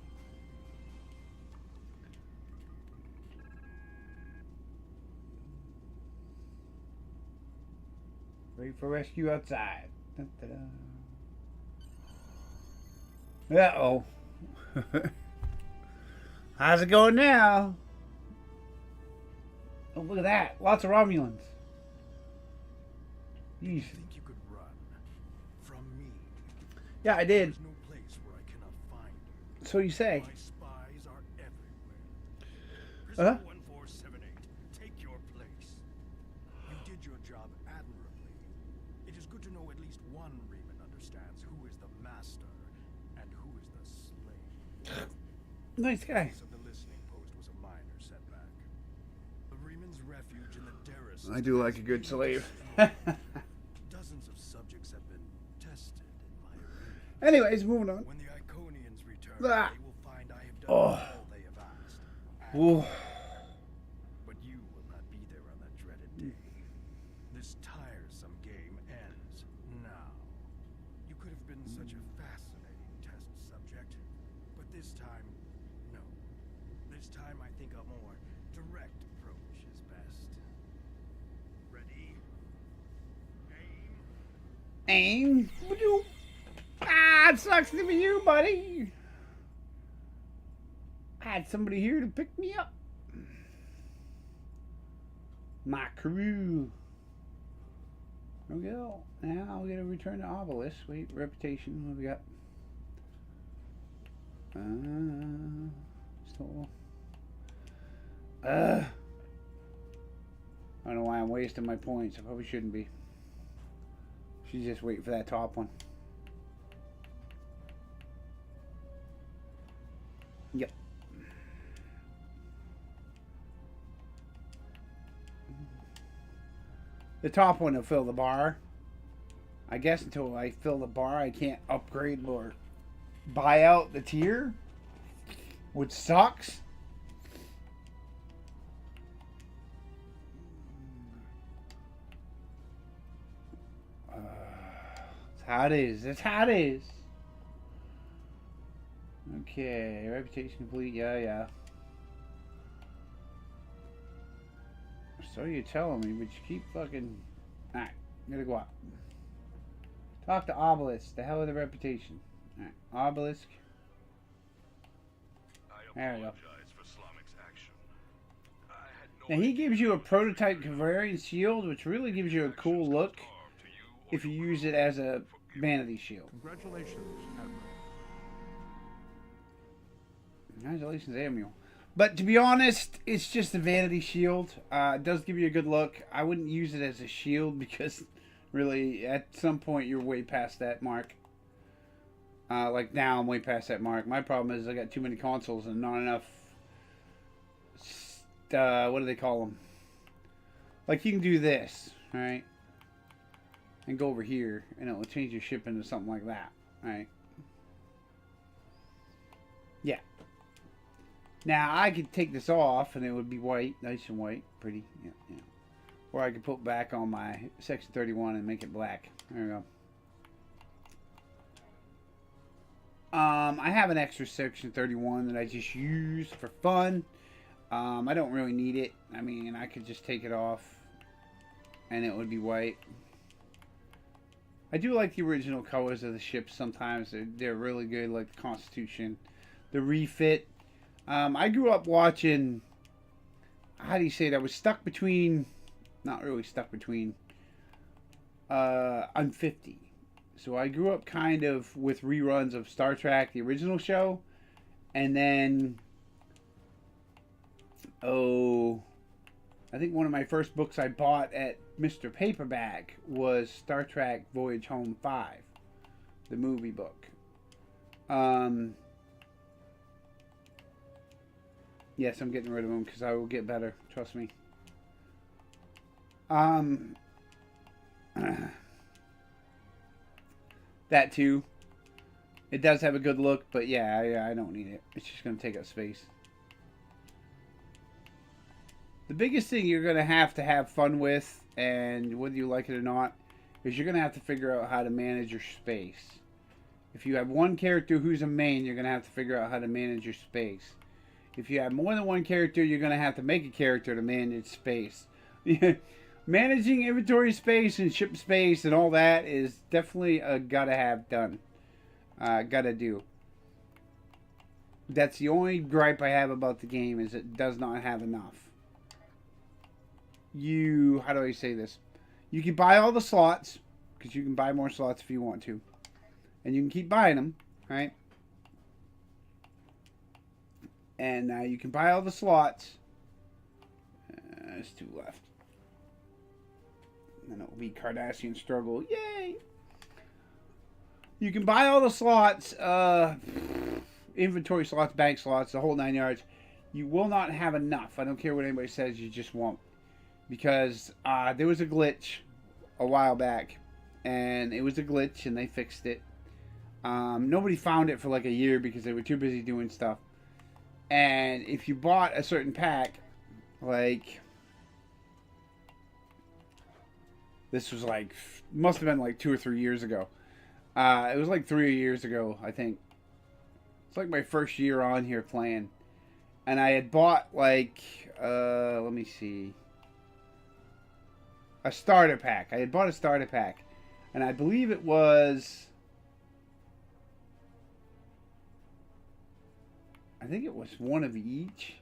[SPEAKER 1] Ready for rescue outside. Dun, dun, dun. Uh-oh. How's it going now? Oh, look at that. Lots of Romulans. Yeesh.
[SPEAKER 6] Think you could run from me?
[SPEAKER 1] Yeah, I did.
[SPEAKER 6] There's no place where I cannot find you.
[SPEAKER 1] So you say.
[SPEAKER 6] My spies are everywhere.
[SPEAKER 1] Uh-huh.
[SPEAKER 6] Prisoner 1478, take your place. You did your job admirably. It is good to know at least one Reman understands who is the master and who is the slave.
[SPEAKER 1] Nice guy.
[SPEAKER 6] So the listening post was a minor setback. The Reman's refuge in the Darris.
[SPEAKER 1] I do like a good slave.
[SPEAKER 6] Dozens of subjects have been tested in my arena.
[SPEAKER 1] Anyways, moving on.
[SPEAKER 6] When the Iconians return,
[SPEAKER 1] Ah.
[SPEAKER 6] they will find I have done
[SPEAKER 1] Oh.
[SPEAKER 6] all they have asked. and
[SPEAKER 1] Ooh.
[SPEAKER 6] more. But you will not be there on that dreaded day. This tiresome game ends now. You could have been such a fascinating test subject, but this time, no. This time I think a more direct approach is best. Ready? Aim.
[SPEAKER 1] Aim. Ah, it sucks to be you, buddy. I had somebody here to pick me up. My crew. There we go. Now I'll get a return to Obelisk. Wait, reputation. What have we got? Still. I don't know why I'm wasting my points. I probably shouldn't be. Should just wait for that top one. Yep. The top one will fill the bar. I guess until I fill the bar, I can't upgrade or buy out the tier, which sucks. That's how it is. That's how it is. Okay, reputation complete. Yeah, yeah. So you're telling me, but you keep fucking. Alright, I'm gonna go up. Talk to Obelisk. The hell with the reputation. Alright, Obelisk. There we go. Now he gives you a prototype Kavarian shield, which really gives you a cool look if you use it as a vanity shield.
[SPEAKER 3] Congratulations, Admiral.
[SPEAKER 1] Congratulations, Admiral. But to be honest, it's just a vanity shield. It does give you a good look. I wouldn't use it as a shield because really at some point you're way past that mark. Like now I'm way past that mark. My problem is I got too many consoles and not enough, what do they call them? Like you can do this, right? And go over here and it will change your ship into something like that, right? Yeah. Now I could take this off and it would be white, nice and white, pretty, yeah, yeah. Or I could put back on my Section 31 and make it black. There we go. I have an extra Section 31 that I just use for fun. I don't really need it. I mean, I could just take it off and it would be white. I do like the original colors of the ships sometimes. They're really good, like the Constitution. The refit. I grew up watching, how do you say it? I was stuck between, not really stuck between, I'm 50. So I grew up kind of with reruns of Star Trek, the original show, and then, I think one of my first books I bought at Mr. Paperback was Star Trek Voyage Home 5, the movie book. Yes, I'm getting rid of them because I will get better. Trust me. That too. It does have a good look, but yeah, I don't need it. It's just going to take up space. The biggest thing you're going to have fun with, and whether you like it or not, is you're going to have to figure out how to manage your space. If you have one character who's a main, you're going to have to figure out how to manage your space. If you have more than one character, you're going to have to make a character to manage space. Managing inventory space and ship space and all that is definitely a gotta have done. Gotta do. That's the only gripe I have about the game, is it does not have enough. How do I say this? You can buy all the slots, because you can buy more slots if you want to. And you can keep buying them, right? And you can buy all the slots. There's 2 left. And then it will be Cardassian Struggle. Yay! You can buy all the slots. Inventory slots, bank slots, the whole 9 yards. You will not have enough. I don't care what anybody says. You just won't. Because there was a glitch a while back. And it was a glitch and they fixed it. Nobody found it for like a year because they were too busy doing stuff. And if you bought a certain pack, like, this was like, must have been like 2 or 3 years ago. It was like 3 years ago, I think. It's like my first year on here playing. And I had bought like, let me see, a starter pack. I had bought a starter pack. And I believe it was, I think it was one of each.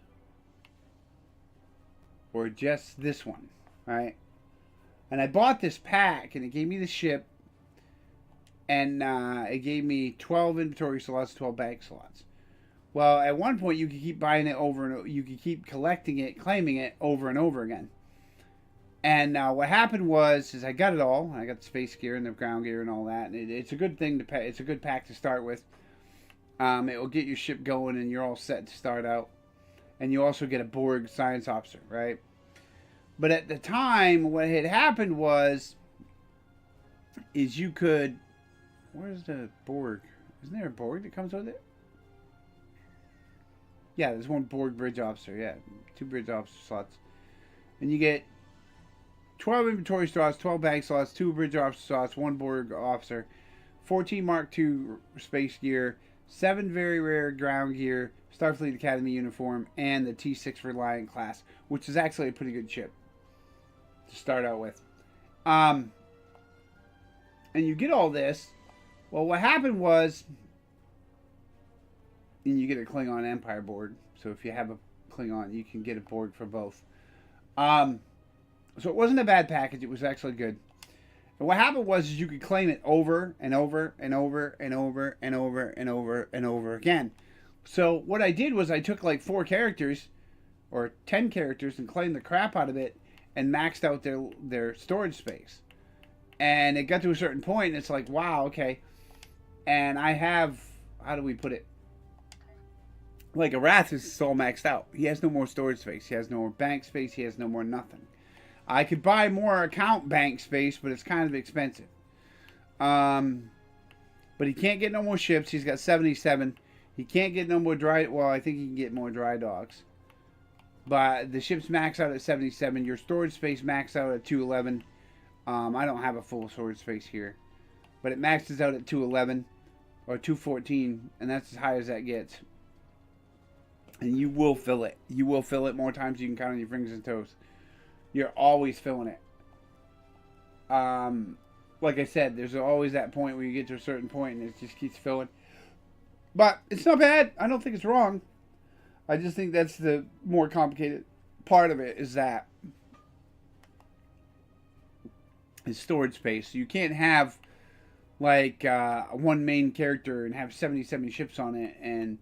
[SPEAKER 1] Or just this one, right? And I bought this pack, and it gave me the ship, and it gave me 12 inventory slots, 12 bag slots. Well, at one point, you could keep buying it over, and you could keep collecting it, claiming it over and over again. And what happened was, is I got it all. I got the space gear and the ground gear and all that. And it's a good thing to pay. It's a good pack to start with. It will get your ship going, and you're all set to start out. And you also get a Borg science officer, right? But at the time, what had happened was, is you could. Where's the Borg? Isn't there a Borg that comes with it? Yeah, there's one Borg bridge officer. Yeah, 2 bridge officer slots, and you get 12 inventory slots, 12 bag slots, 2 bridge officer slots, 1 Borg officer, 14 Mark II space gear, 7 very rare ground gear, Starfleet Academy uniform, and the T6 Reliant class, which is actually a pretty good ship to start out with. And you get all this. Well, what happened was, and you get a Klingon Empire Borg. So if you have a Klingon, you can get a Borg for both. So it wasn't a bad package. It was actually good. And what happened was, is you could claim it over and over and over and over and over and over and over again. So what I did was I took like 4 characters or 10 characters and claimed the crap out of it and maxed out their storage space. And it got to a certain point and it's like, wow, okay. And I have, how do we put it? Like Arthas is all maxed out. He has no more storage space. He has no more bank space. He has no more nothing. I could buy more account bank space, but it's kind of expensive. But he can't get no more ships. He's got 77. He can't get no more dry... Well, I think he can get more dry docks. But the ships max out at 77. Your storage space max out at 211. I don't have a full storage space here. But it maxes out at 211. Or 214. And that's as high as that gets. And you will fill it. You will fill it more times than you can count on your fingers and toes. You're always filling it. Like I said, there's always that point where you get to a certain point and it just keeps filling. But it's not bad. I don't think it's wrong. I just think that's the more complicated part of it, is that is storage space. You can't have like one main character and have 77 ships on it and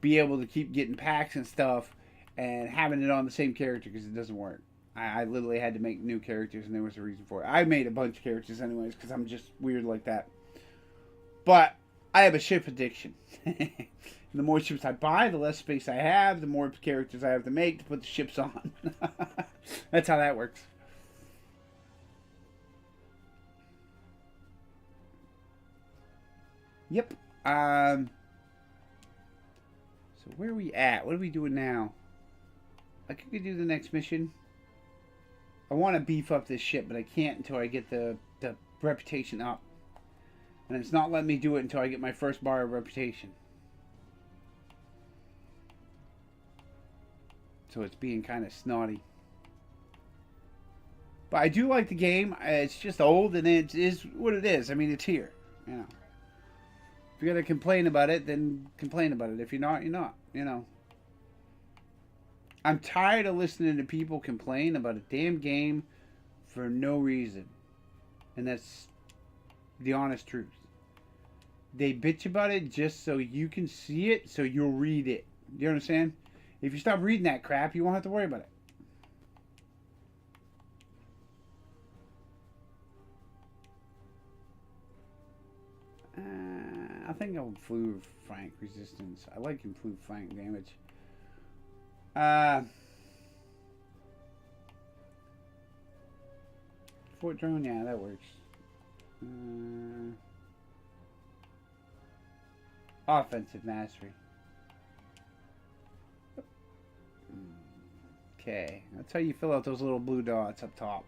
[SPEAKER 1] be able to keep getting packs and stuff and having it on the same character, because it doesn't work. I literally had to make new characters, and there was a reason for it. I made a bunch of characters anyways, because I'm just weird like that. But I have a ship addiction. The more ships I buy, the less space I have, the more characters I have to make to put the ships on. That's how that works. Yep. So where are we at? What are we doing now? I could do the next mission. I want to beef up this ship, but I can't until I get the reputation up. And it's not letting me do it until I get my first bar of reputation. So it's being kind of snotty. But I do like the game. It's just old, and it is what it is. I mean, it's here. You know. If you're going to complain about it, then complain about it. If you're not, you're not. You know. I'm tired of listening to people complain about a damn game for no reason. And that's the honest truth. They bitch about it just so you can see it, so you'll read it. Do you understand? If you stop reading that crap, you won't have to worry about it. I think I'll improve flank resistance. I like improved flank damage. Fort drone, yeah, that works. Offensive mastery. Okay, that's how you fill out those little blue dots up top.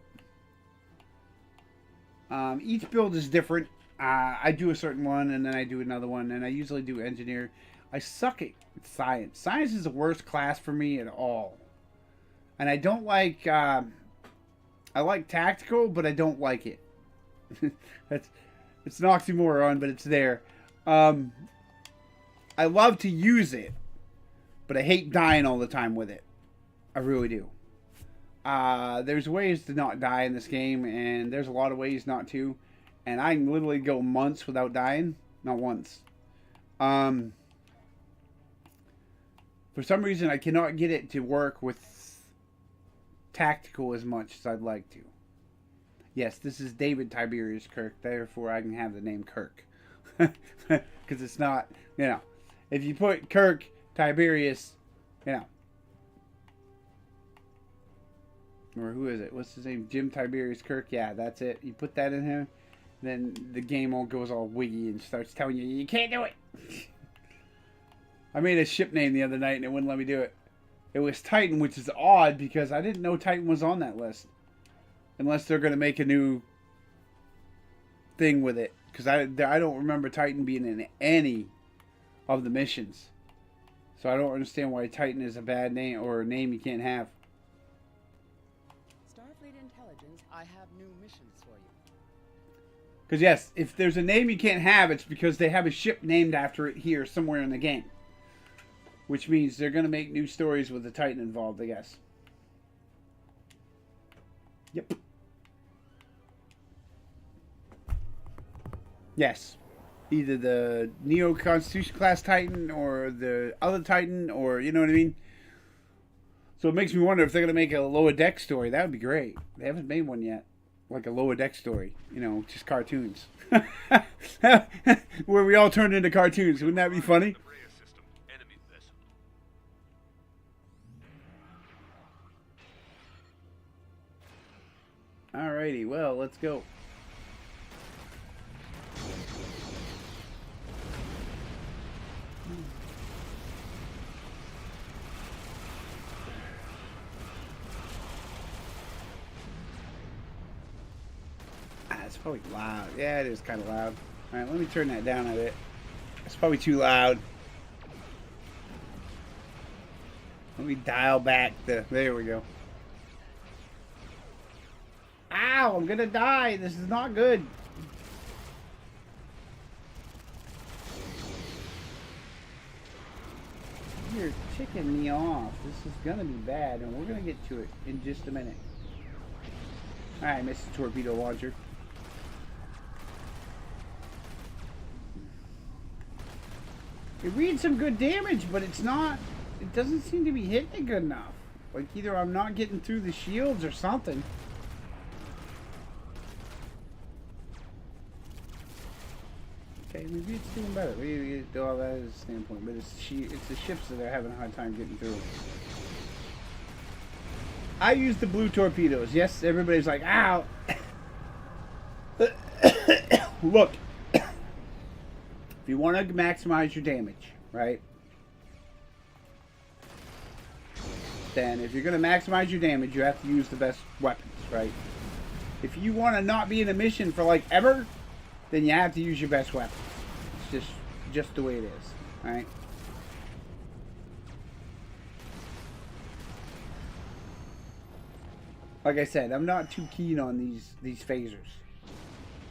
[SPEAKER 1] Each build is different. I do a certain one, and then I do another one, and I usually do engineer. I suck at science. Science is the worst class for me at all. And I don't like... I like tactical, but I don't like it. It's an oxymoron, but it's there. I love to use it, but I hate dying all the time with it. I really do. There's ways to not die in this game, and there's a lot of ways not to. And I can literally go months without dying. Not once. For some reason, I cannot get it to work with tactical as much as I'd like to. Yes, this is David Tiberius Kirk, therefore I can have the name Kirk. Because it's not, you know, if you put Kirk Tiberius, you know, or who is it? What's his name? Jim Tiberius Kirk? Yeah, that's it. You put that in here, then the game all goes all wiggy and starts telling you, you can't do it. I made a ship name the other night and it wouldn't let me do it. It was Titan, which is odd because I didn't know Titan was on that list. Unless they're going to make a new thing with it. Because I don't remember Titan being in any of the missions. So I don't understand why Titan is a bad name or a name you can't have.
[SPEAKER 4] Starfleet Intelligence, I have new missions for you.
[SPEAKER 1] Because yes, if there's a name you can't have, it's because they have a ship named after it here somewhere in the game. Which means they're going to make new stories with the Titan involved, I guess. Yep. Yes. Either the Neo Constitution class Titan or the other Titan, or you know what I mean? So it makes me wonder if they're going to make a Lower Deck story. That would be great. They haven't made one yet. Like a Lower Deck story. You know, just cartoons. Where we all turned into cartoons. Wouldn't that be funny? Alrighty, well, let's go. It's probably loud. Yeah, it is kind of loud. Alright, let me turn that down a bit. It's probably too loud. Let me dial back the... There we go. Ow, I'm gonna die. This is not good. You're ticking me off. This is gonna be bad, and we're gonna get to it in just a minute. Alright, Mr. Torpedo Launcher. It reads some good damage, but it's not... It doesn't seem to be hitting it good enough. Like, either I'm not getting through the shields or something. Okay, maybe it's doing better. We do all that as a standpoint, but it's the ships that are having a hard time getting through. I use the blue torpedoes. Yes, everybody's like, ow! Look, if you want to maximize your damage, right? Then if you're going to maximize your damage, you have to use the best weapons, right? If you want to not be in a mission for like ever, then you have to use your best weapons. It's just the way it is, right? Like I said, I'm not too keen on these phasers.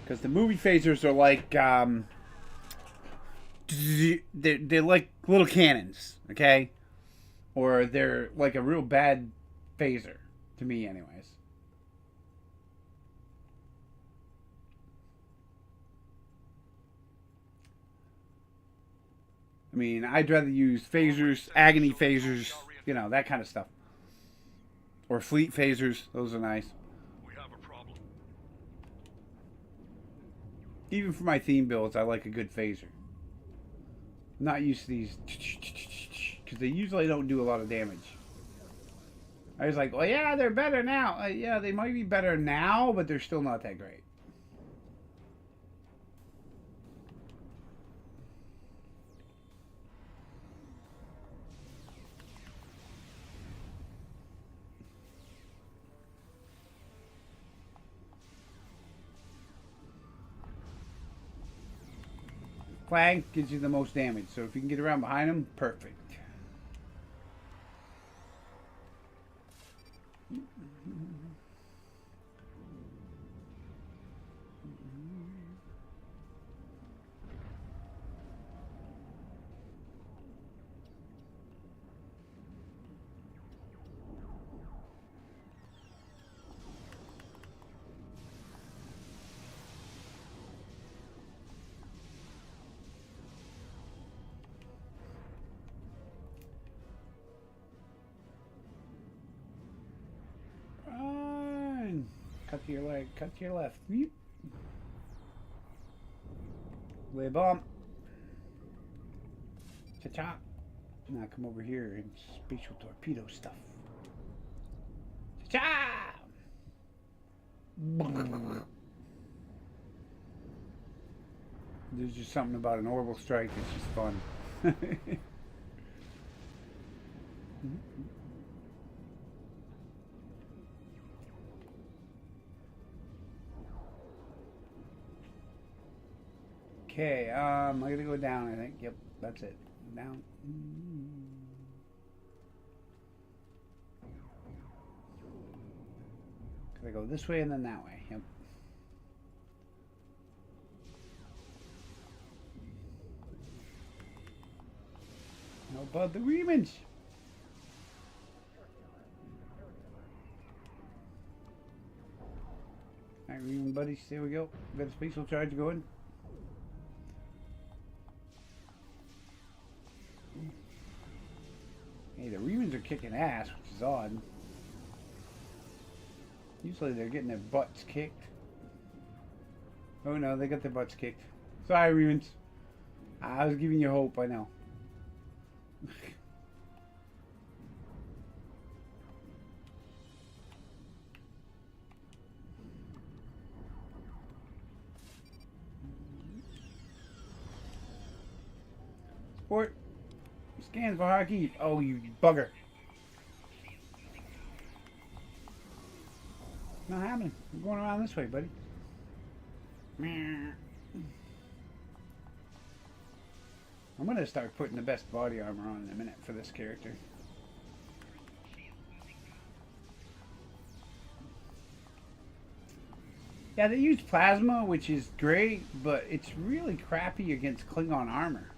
[SPEAKER 1] Because the movie phasers are like, they're like little cannons, okay? Or they're like a real bad phaser, to me anyways. I mean, I'd rather use phasers, agony phasers, you know, that kind of stuff. Or fleet phasers, those are nice.
[SPEAKER 3] We have a problem.
[SPEAKER 1] Even for my theme builds, I like a good phaser. I'm not used to these, because they usually don't do a lot of damage. I was like, well, yeah, they're better now. Yeah, they might be better now, but they're still not that great. Flag gives you the most damage, so if you can get around behind them, perfect. Cut to your leg. Cut to your left. Yeep. Lay a bomb. Cha-cha. Now come over here and spatial torpedo stuff. Cha-cha! There's just something about an orbital strike that's just fun. Okay, I'm gonna go down, I think. Yep, that's it. Down. Gotta go this way and then that way. Yep. How about the Remans? Alright, Reman buddies, there we go. Got the spatial charge going. Hey, the Remans are kicking ass, which is odd. Usually they're getting their butts kicked. Oh no, they got their butts kicked. Sorry, Remans. I was giving you hope, I know. Sport. Scans for Harkeep. Oh, you bugger. Not happening. We're going around this way, buddy. I'm going to start putting the best body armor on in a minute for this character. Yeah, they use plasma, which is great, but it's really crappy against Klingon armor.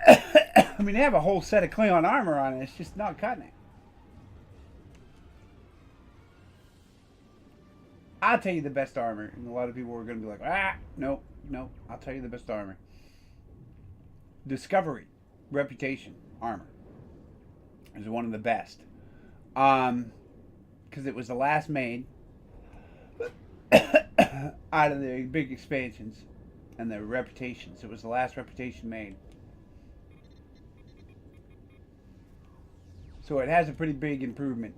[SPEAKER 1] I mean, they have a whole set of Klingon armor on it. It's just not cutting it. I'll tell you the best armor. And a lot of people are going to be like, no. I'll tell you the best armor. Discovery. Reputation. Armor. Is one of the best. Because it was the last made out of the big expansions and the reputations. It was the last reputation made. So it has a pretty big improvement.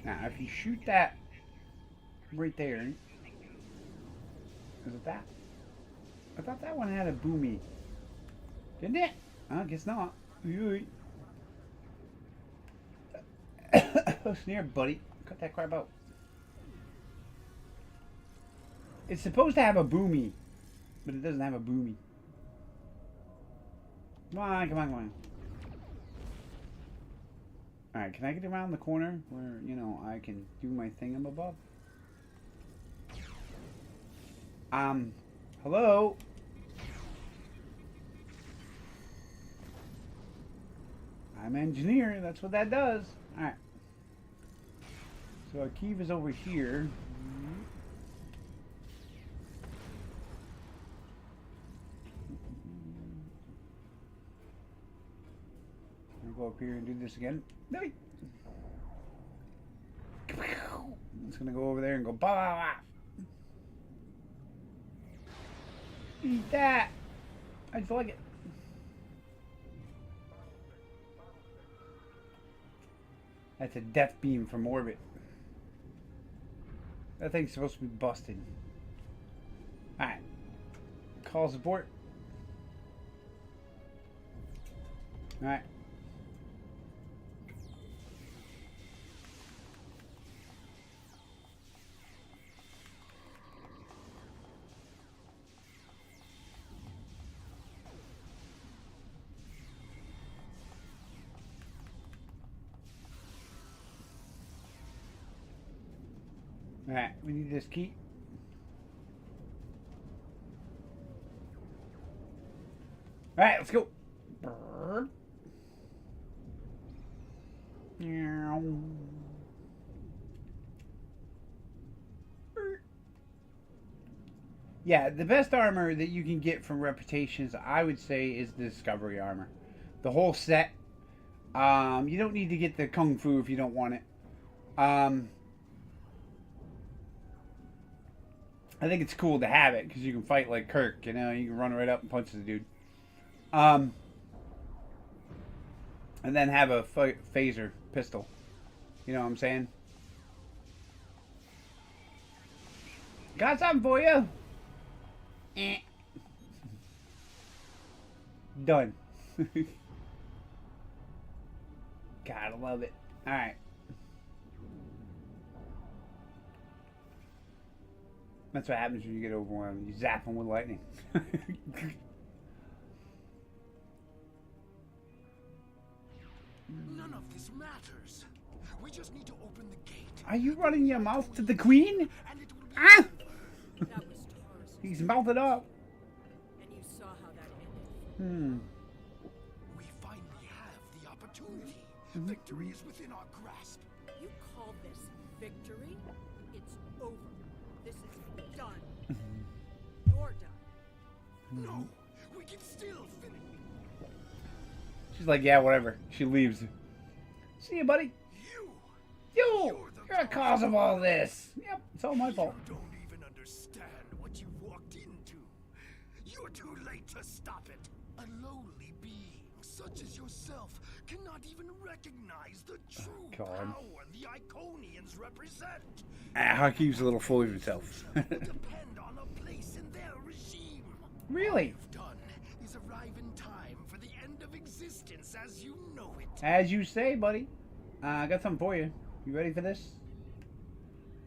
[SPEAKER 1] Now, if you shoot that right there, is it that? I thought that one had a boomy. Didn't it? I guess not. Oh, snare, buddy. Cut that crap out. It's supposed to have a boomy, but it doesn't have a boomy. Come on. Alright, can I get around the corner where, you know, I can do my thingamabob? Hello? I'm engineer, that's what that does. Alright. So our key is over here. Go up here and do this again. No. It's gonna go over there and go bah, bah, bah. Eat that. I just like it. That's a death beam from orbit. That thing's supposed to be busted. Alright. Call support. Alright. Alright, we need this key. Alright, let's go. Yeah, the best armor that you can get from Reputations, I would say, is the Discovery armor. The whole set. You don't need to get the Kung Fu if you don't want it. I think it's cool to have it because you can fight like Kirk. You know, you can run right up and punch the dude. And then have a phaser pistol. You know what I'm saying? Got something for you. Done. Gotta love it. Alright. That's what happens when you get overwhelmed. You zap them with lightning.
[SPEAKER 6] None of this matters. We just need to open the gate.
[SPEAKER 1] Are you running your mouth to the queen?
[SPEAKER 6] And it will be
[SPEAKER 1] Ah!
[SPEAKER 7] That was Taurus.
[SPEAKER 1] He's mouthed up.
[SPEAKER 7] And you saw how that ended.
[SPEAKER 6] We finally have the opportunity. Victory is within our grasp.
[SPEAKER 7] You call this victory? It's over. This is done. You're done.
[SPEAKER 6] No, we can still finish.
[SPEAKER 1] She's like, yeah, whatever. She leaves. See you, buddy.
[SPEAKER 6] You're
[SPEAKER 1] You're the cause of all this. Yep, it's all my fault.
[SPEAKER 6] You don't even understand what you walked into. You're too late to stop it. A lowly being such as yourself cannot even recognize the true
[SPEAKER 1] God.
[SPEAKER 6] power the Iconians represent.
[SPEAKER 1] Hakeem's a little full of himself.
[SPEAKER 6] Depend on a place in their regime.
[SPEAKER 1] Really?
[SPEAKER 6] You've done is arrive in time for the end of existence as you know it.
[SPEAKER 1] As you say, buddy. I got something for you. You ready for this?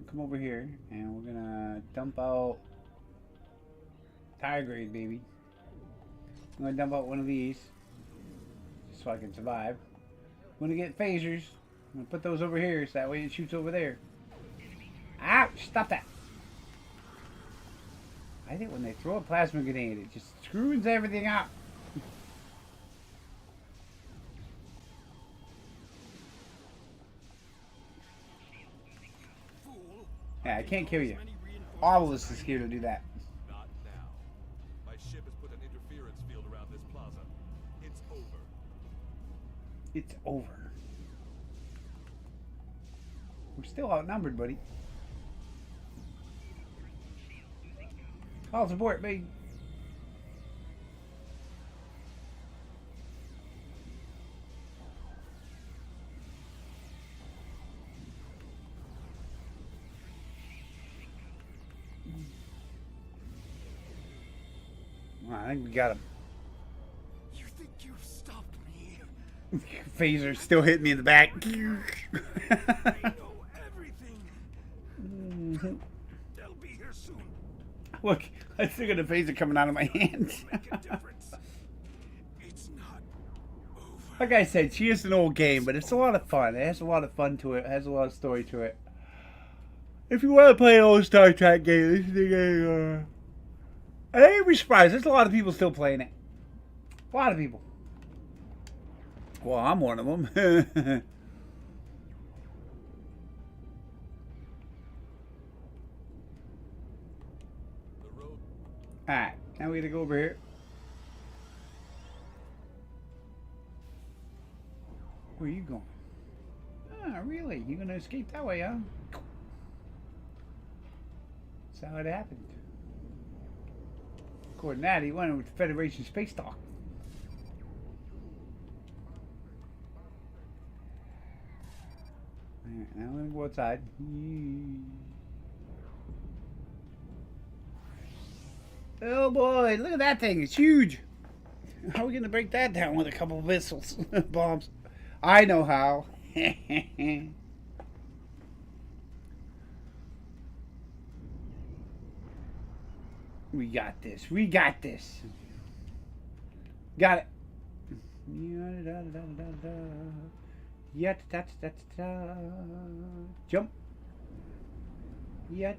[SPEAKER 1] Come over here, and we're gonna dump out tire grade, baby. I'm gonna dump out one of these, just so I can survive. I'm gonna get phasers. I'm gonna put those over here, so that way it shoots over there. Ouch! Stop that! I think when they throw a plasma grenade, it just screws everything up. Yeah, I can't kill you. All of us is here to do that.
[SPEAKER 2] Not now. My ship has put an interference field around this plaza. It's over.
[SPEAKER 1] It's over. We're still outnumbered, buddy. Call support, baby. Well, I think we got him.
[SPEAKER 6] You think you've stopped me?
[SPEAKER 1] Phaser still hitting me in the back.
[SPEAKER 6] I know everything. They'll be here soon.
[SPEAKER 1] Look, I still got a phaser coming out of my hands.
[SPEAKER 6] Make a difference. It's not over.
[SPEAKER 1] Like I said, she is an old game, but it's a lot of fun. It has a lot of fun to it. It has a lot of story to it. If you want to play an old Star Trek game, this is the game. I ain't be surprised. There's a lot of people still playing it. A lot of people. Well, I'm one of them. Alright, now we gotta go over here. Where are you going? Ah, really? You're gonna escape that way, huh? That's how it happened. According to that, he went with the Federation Space Dock. Alright, now we're gonna go outside. Oh boy, look at that thing, it's huge! How are we gonna break that down with a couple of missiles? Bombs. I know how. We got this. We got this. Got it. Jump. Yeah,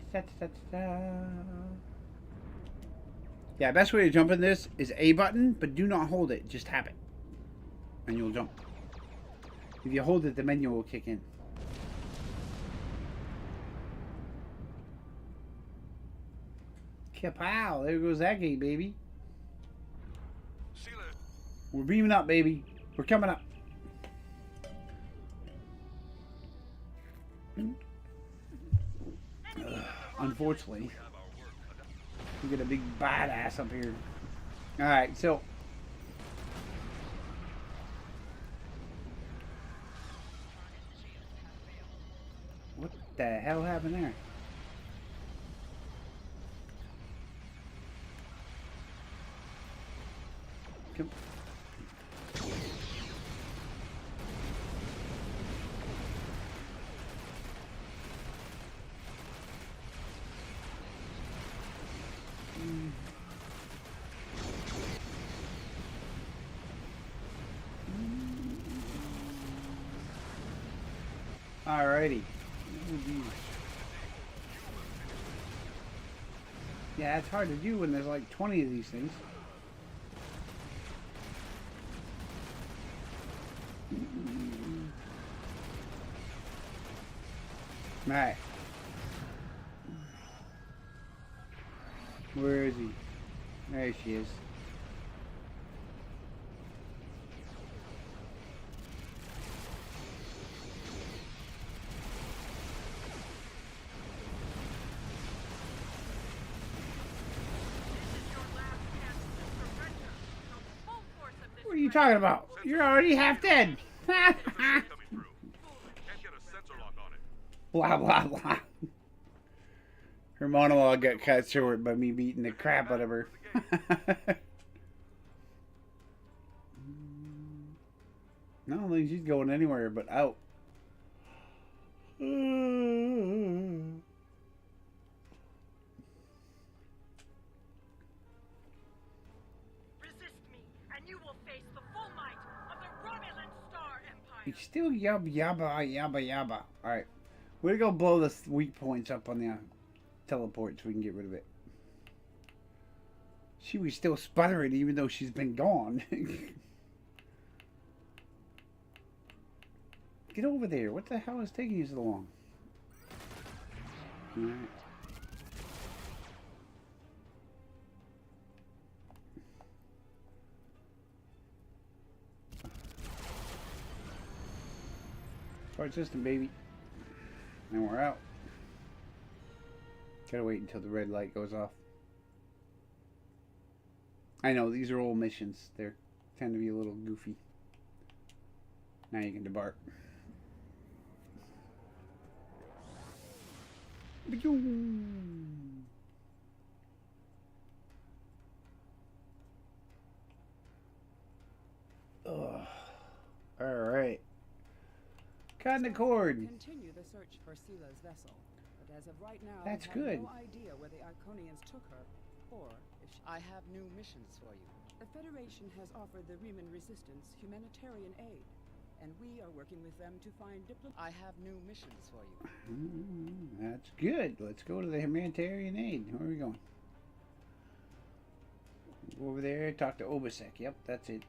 [SPEAKER 1] best way to jump in this is A button, but do not hold it. Just tap it. And you'll jump. If you hold it, the menu will kick in. Kapow! There goes that gate, baby. We're beaming up, baby. We're coming up. Unfortunately, we get a big badass up here. All right, so what the hell happened there? Come. Alrighty. Yeah, it's hard to do when there's like 20 of these things. Alright. Where is he? There she is. What are you talking about? You're already half dead. Blah, blah, blah. Her monologue got cut short by me beating the crap out of her. I don't think she's going anywhere but out. It's still yabba yabba yabba yabba. Alright. We're gonna go blow the weak points up on the teleport so we can get rid of it. She was still sputtering even though she's been gone. Get over there. What the hell is taking you so long? Alright. Smart system, baby. And we're out. Gotta wait until the red light goes off. I know, these are old missions. They tend to be a little goofy. Now you can depart. Ugh. Alright. Cutting the cord.
[SPEAKER 4] Continue the search for Sila's vessel, but as of right now,
[SPEAKER 1] That's
[SPEAKER 4] we have
[SPEAKER 1] good.
[SPEAKER 4] no idea where the Iconians took her, or if I have new missions for you. The Federation has offered the Riemann Resistance humanitarian aid, and we are working with them to find I have new missions for you.
[SPEAKER 1] That's good. Let's go to the humanitarian aid. Where are we going? Go over there, talk to Obasek. Yep, that's it.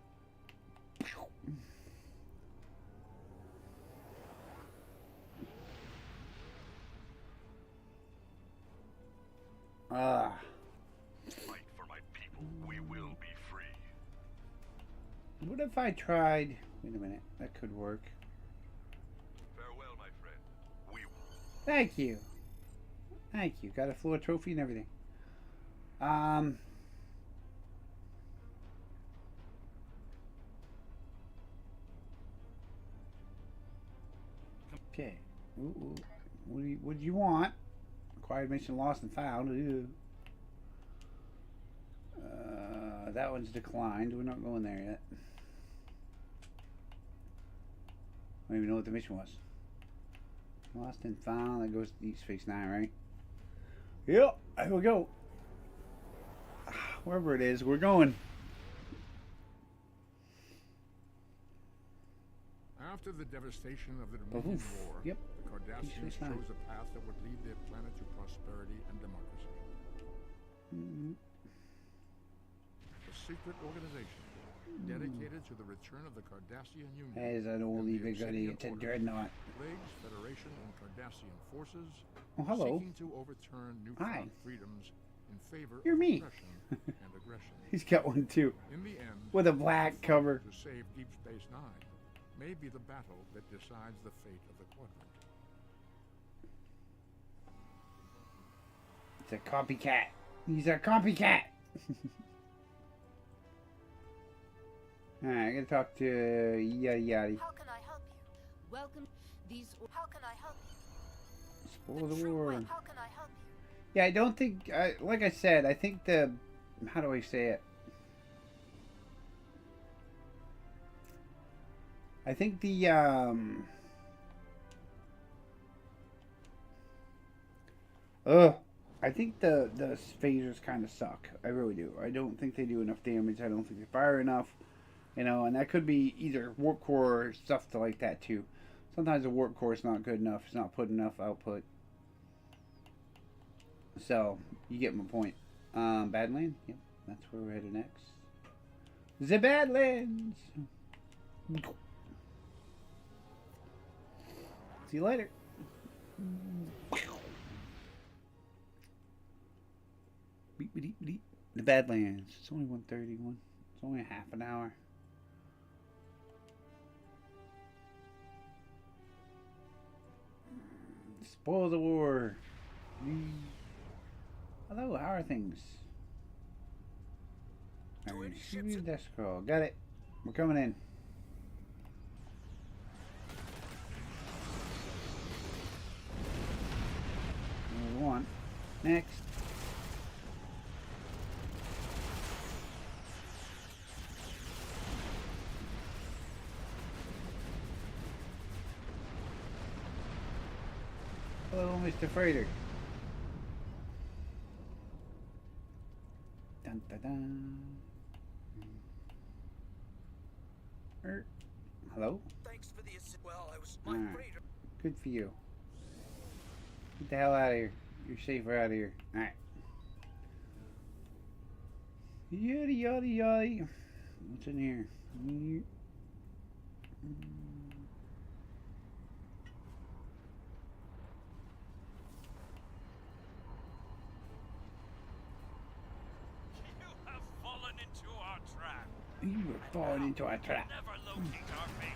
[SPEAKER 1] Ah.
[SPEAKER 2] Fight for my people. We will be free.
[SPEAKER 1] What if I tried... Wait a minute. That could work.
[SPEAKER 2] Farewell, my friend. We...
[SPEAKER 1] Thank you. Thank you. Got a floor trophy and everything. Okay. Ooh. What do you want? Acquired mission lost and found. Ew. That one's declined. We're not going there yet. I don't even know what the mission was. Lost and found. That goes to Deep Space 9, right? Yep. Here we go. Wherever it is, we're going.
[SPEAKER 3] After the devastation of the Dominion War,
[SPEAKER 1] Yep.
[SPEAKER 3] the Cardassians chose a path that would lead their planet to prosperity and democracy. A secret organization dedicated to the return of the Cardassian Union.
[SPEAKER 1] As an old
[SPEAKER 3] and the
[SPEAKER 1] big
[SPEAKER 3] Obsidian
[SPEAKER 1] idiot to
[SPEAKER 3] Order,
[SPEAKER 1] Dreadnought.
[SPEAKER 3] Plagues Federation and Cardassian forces
[SPEAKER 1] Oh, hello.
[SPEAKER 3] seeking to overturn newfound freedoms in favor
[SPEAKER 1] You're
[SPEAKER 3] of
[SPEAKER 1] me.
[SPEAKER 3] oppression and aggression.
[SPEAKER 1] He's got one too.
[SPEAKER 3] In the end,
[SPEAKER 1] With a black
[SPEAKER 3] the fight
[SPEAKER 1] cover.
[SPEAKER 3] to save Deep Space Nine may be the battle that decides the fate of the quadrant.
[SPEAKER 1] It's a copycat. He's a copycat. Alright, I gotta talk to Yada Yada.
[SPEAKER 8] How can I help you?
[SPEAKER 7] Welcome. These.
[SPEAKER 8] How can I help you?
[SPEAKER 1] Spoil
[SPEAKER 8] The
[SPEAKER 1] the
[SPEAKER 8] true
[SPEAKER 1] war.
[SPEAKER 8] way. How can I help you?
[SPEAKER 1] Yeah, I don't think, like I said, I think the, how do I say it? I think the, I think the phasers kind of suck. I really do. I don't think they do enough damage. I don't think they fire enough. You know, and that could be either warp core or stuff like that too. Sometimes the warp core is not good enough. It's not putting enough output. So, you get my point. Badland? Yep, that's where we're headed next. The Badlands! See you later. The Badlands. It's only 1:31. It's only a half an hour. Spoil the war. Hello, how are things? Desk scroll. Got it. We're coming in. Number one. Next. Hello, Mr. Freighter. Dun, dun, dun. Hello?
[SPEAKER 6] Thanks for the assist. Well, I was
[SPEAKER 1] my freighter. Good for you. Get the hell out of here. You're safer out of here. Alright. Yada yada yada. What's in here? You were falling into our trap.
[SPEAKER 6] Never locate our base.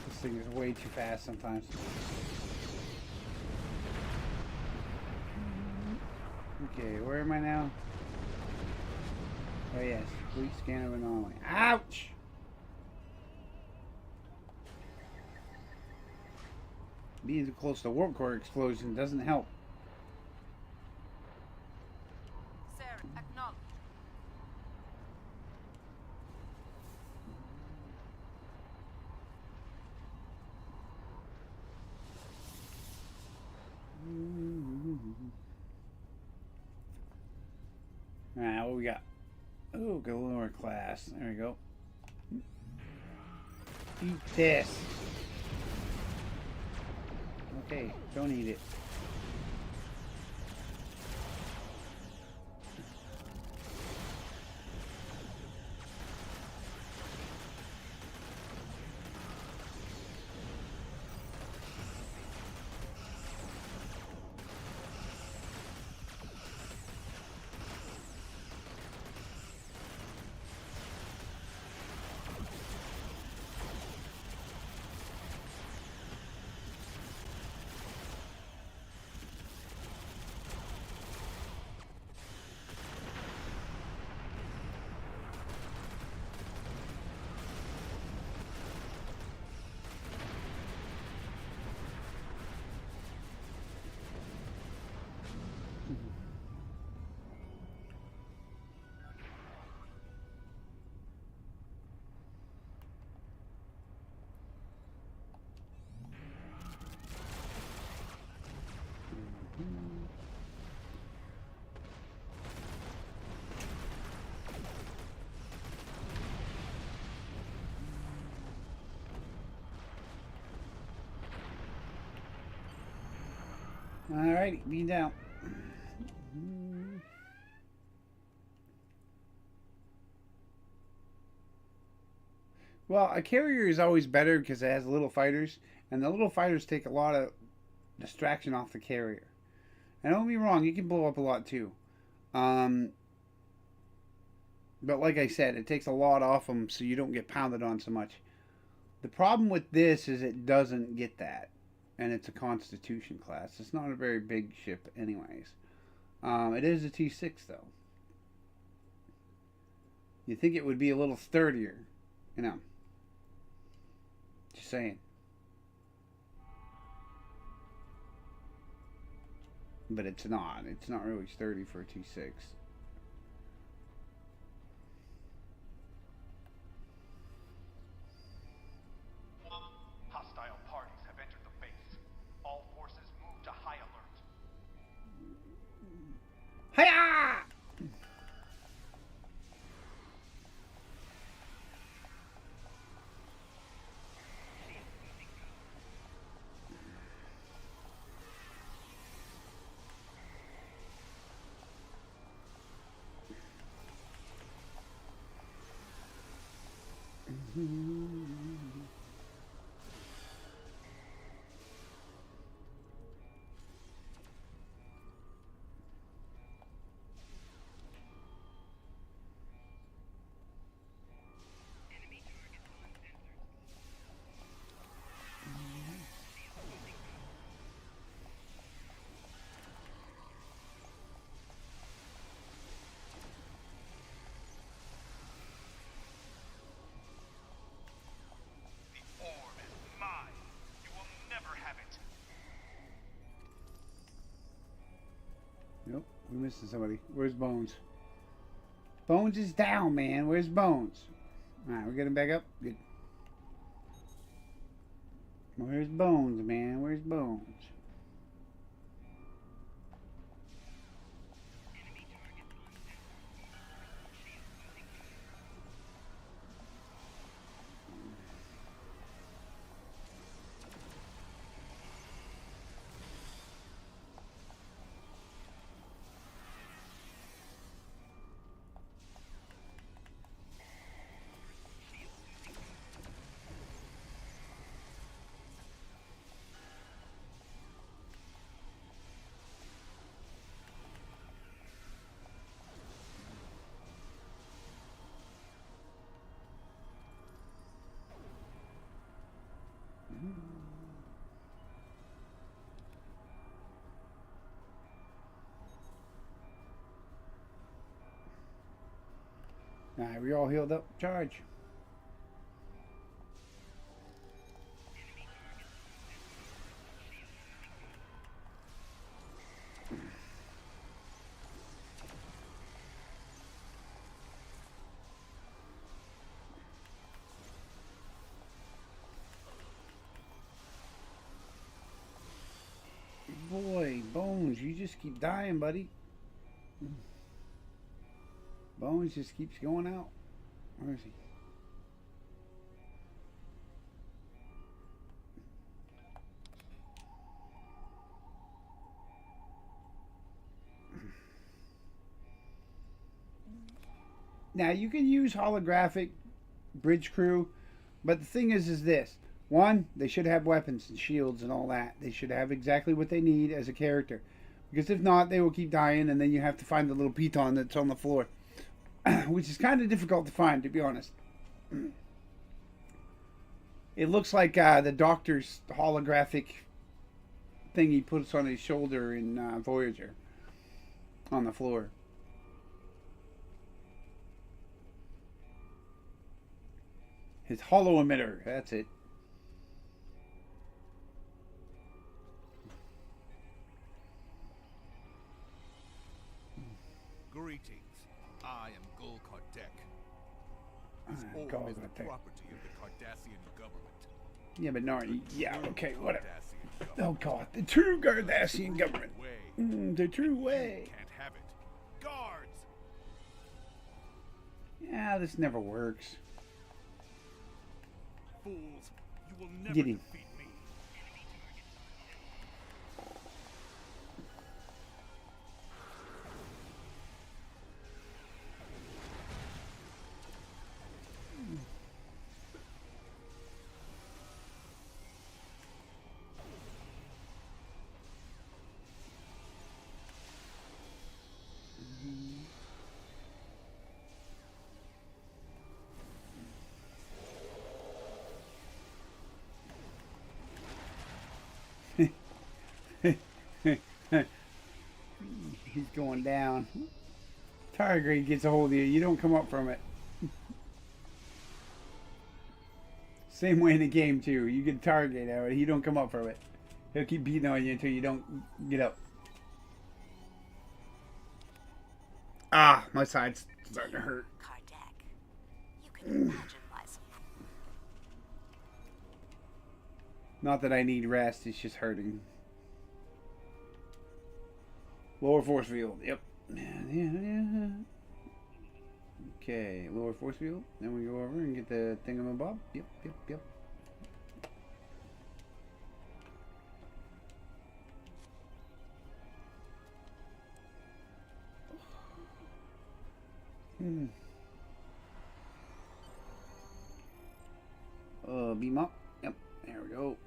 [SPEAKER 1] This thing is way too fast sometimes. Okay, where am I now? Oh yes, fleet scanner anomaly. Ouch! Being too close to warp core explosion doesn't help.
[SPEAKER 8] Sir, acknowledge.
[SPEAKER 1] Alright, what we got? Oh, go lower class. There we go. Eat this. Okay, don't eat it. Alrighty, be down. Well, a carrier is always better because it has little fighters, and the little fighters take a lot of distraction off the carrier. And don't be wrong, you can blow up a lot too. But like I said, it takes a lot off them so you don't get pounded on so much. The problem with this is it doesn't get that. And it's a Constitution class. It's not a very big ship anyways. It is a T6 though. You think it would be a little sturdier. You know. Just saying. But it's not. It's not really sturdy for a T6.
[SPEAKER 5] Hostile parties have entered the base. All forces move to high alert.
[SPEAKER 1] Hiya!
[SPEAKER 5] The orb is mine. You will never have it.
[SPEAKER 1] Nope, we're missing somebody. Where's Bones? Bones is down, man. Where's Bones? Alright, we're getting back up. Good. Where's Bones, man? Where's Bones? Alright, we all healed up. Charge. Boy, Bones, you just keep dying, buddy. Bones just keeps going out. Where is he? Now, you can use holographic bridge crew, but the thing is this. One, they should have weapons and shields and all that. They should have exactly what they need as a character. Because if not, they will keep dying, and then you have to find the little piton that's on the floor. Which is kind of difficult to find, to be honest. It looks like the Doctor's holographic thing he puts on his shoulder in Voyager. On the floor. His holo emitter, that's it.
[SPEAKER 3] Greetings. I am Gul Kardec. This orb
[SPEAKER 1] Gul
[SPEAKER 3] is the
[SPEAKER 1] Kardec.
[SPEAKER 3] property of the Cardassian government.
[SPEAKER 1] Yeah, but no, yeah, okay, whatever.
[SPEAKER 3] Cardassian
[SPEAKER 1] Oh
[SPEAKER 3] government.
[SPEAKER 1] god, the true Cardassian government.
[SPEAKER 3] Way.
[SPEAKER 1] The true way.
[SPEAKER 3] Can't have it. Guards!
[SPEAKER 1] Yeah, this never works.
[SPEAKER 3] Fools, you will never
[SPEAKER 1] Get him.
[SPEAKER 3] defeat me.
[SPEAKER 1] He's going down. Tardigrade gets a hold of you. You don't come up from it. Same way in the game too. You get target out of it. He don't come up from it. He'll keep beating on you until you don't get up. Ah, my side's starting to hurt.
[SPEAKER 8] Kardec. You can imagine my surprise.
[SPEAKER 1] Not that I need rest. It's just hurting. Lower force field. Yep. Yeah. Okay, lower force field. Then we go over and get the thingamabob. Yep. Beam up. Yep, there we go.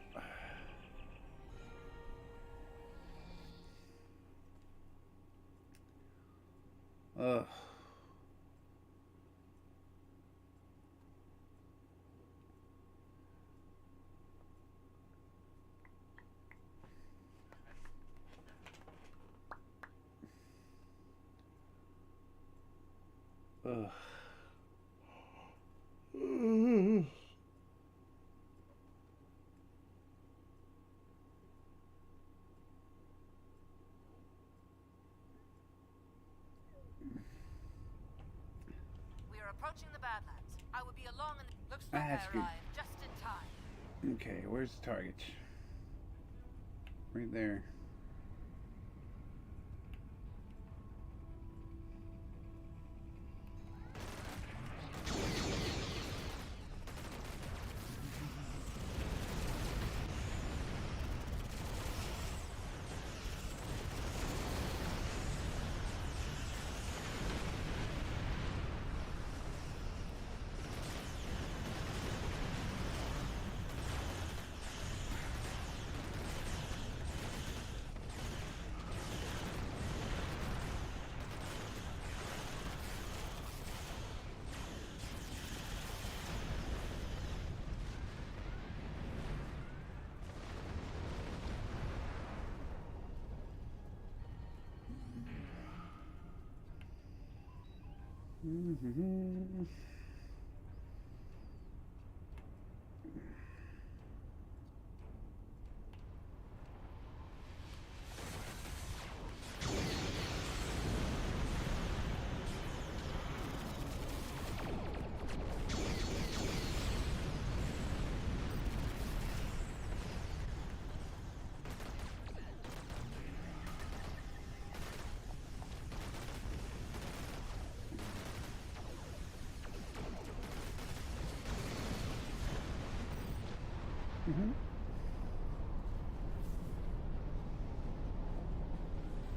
[SPEAKER 8] We are approaching the Badlands. I will be along and looks like
[SPEAKER 1] That's
[SPEAKER 8] I
[SPEAKER 1] good.
[SPEAKER 8] arrived just in time.
[SPEAKER 1] Okay, where's the target? Right there.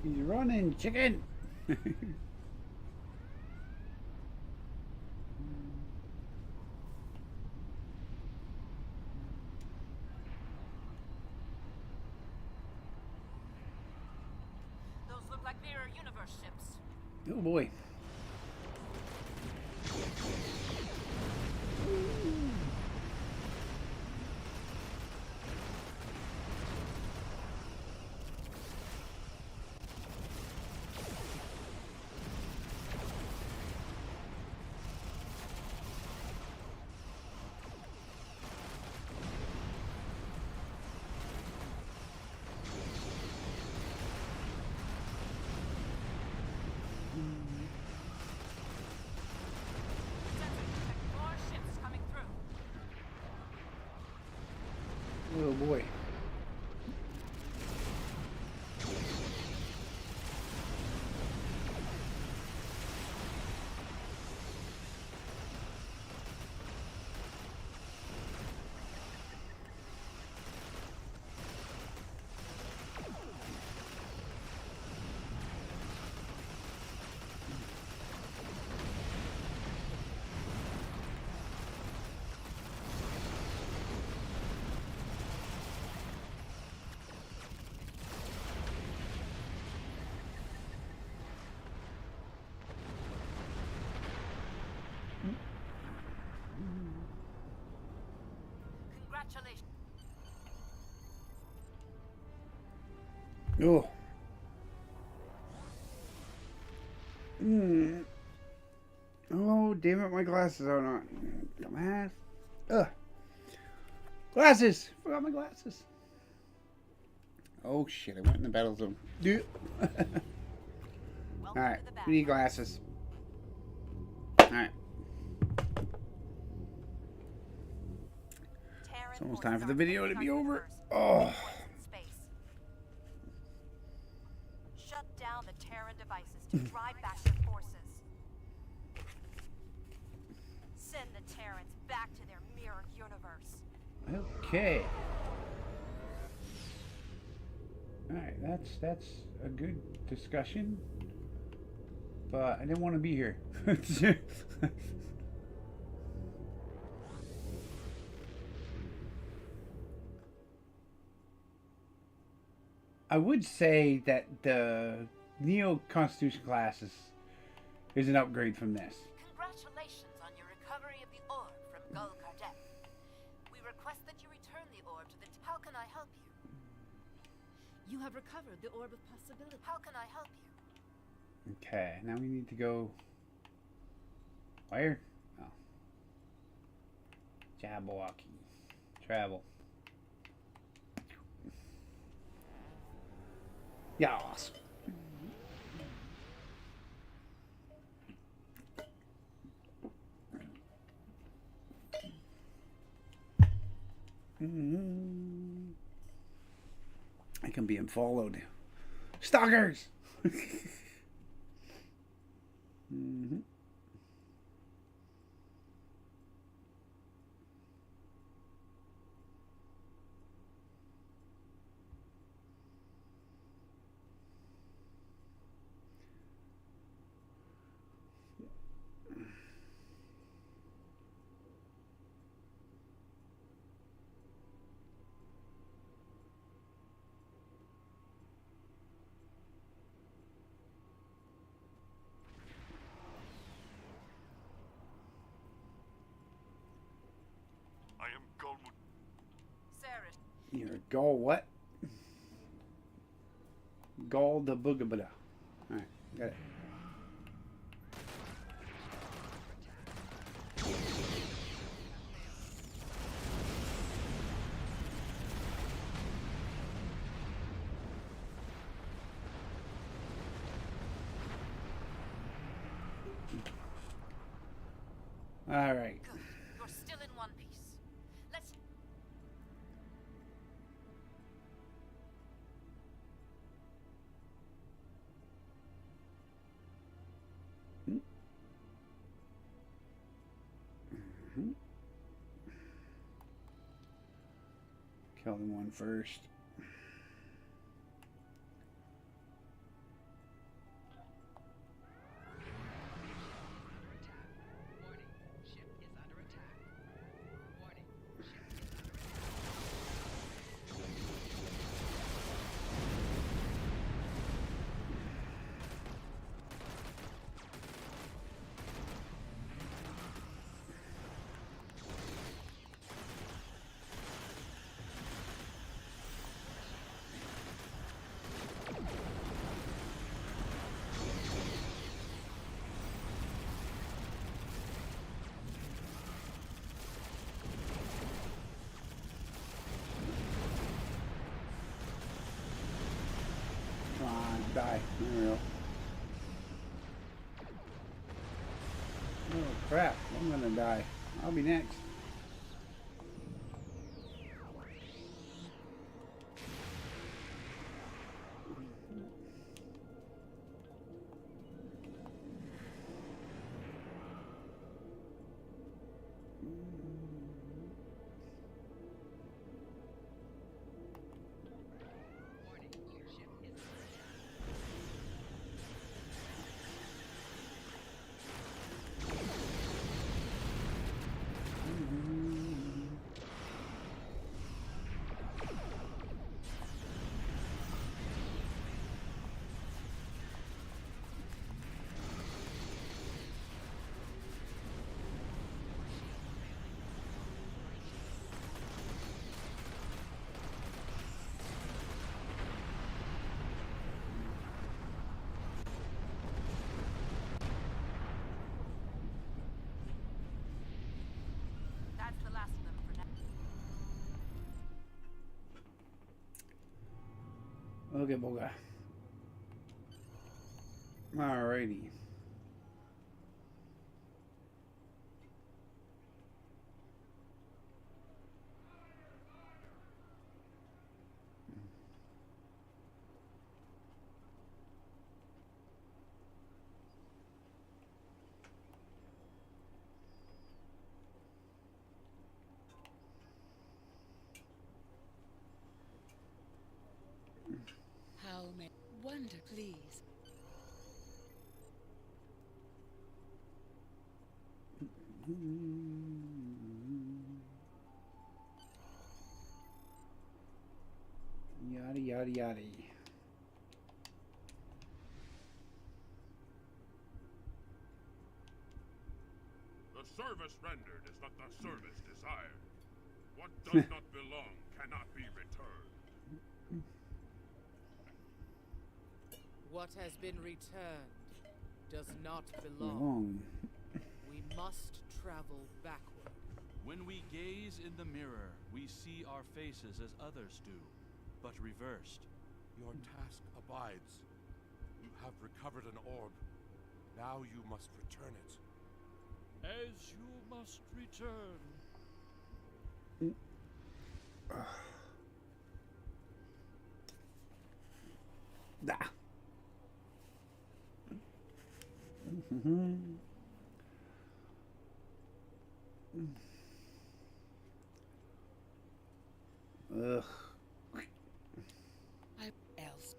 [SPEAKER 1] He's running, chicken.
[SPEAKER 8] Those look like mirror universe ships.
[SPEAKER 1] Oh boy.
[SPEAKER 8] More ships coming through.
[SPEAKER 1] Oh boy.
[SPEAKER 8] Congratulations.
[SPEAKER 1] Oh, damn it, my glasses are not. Dumbass. Ugh. Glasses! Forgot my glasses. Oh shit, I went in the battle zone. Yeah. Alright, we need glasses. Alright. It's almost time for the video to be over. Oh.
[SPEAKER 8] Shut down the Terran devices to drive back your forces. Send the Terrans back to their mirror universe.
[SPEAKER 1] Okay. Alright, that's a good discussion. But I didn't want to be here. I would say that the Neo Constitution class is an upgrade from this.
[SPEAKER 8] Congratulations on your recovery of the orb from Gul Kardec. We request that you return the orb to the... How can I help you?
[SPEAKER 7] You have recovered the orb of possibility.
[SPEAKER 8] How can I help you?
[SPEAKER 1] Okay, now we need to go... Where? Oh. Jabberwocky. Travel. Yas. I can be followed. Stalkers! Mm-hmm.
[SPEAKER 5] I am Golmud.
[SPEAKER 8] Sarah.
[SPEAKER 1] You're a Gaul what? Gaul the Boogabada. Alright, got it. Alright.
[SPEAKER 8] Good. You're still in one piece. Let's...
[SPEAKER 1] Mm-hmm. Kill the one first. Come on, die. There we go. Oh crap, I'm gonna die. I'll be next. Okay, boga. Alrighty.
[SPEAKER 4] How may wonder, please?
[SPEAKER 1] Yada yada yada.
[SPEAKER 3] The service rendered is not the service desired. What does not belong cannot be returned.
[SPEAKER 9] What has been returned does not belong. We must travel backward.
[SPEAKER 10] When we gaze in the mirror, we see our faces as others do, but reversed.
[SPEAKER 3] Your task abides. You have recovered an orb. Now you must return it.
[SPEAKER 10] As you must return.
[SPEAKER 1] Nah. Ugh.
[SPEAKER 4] Else.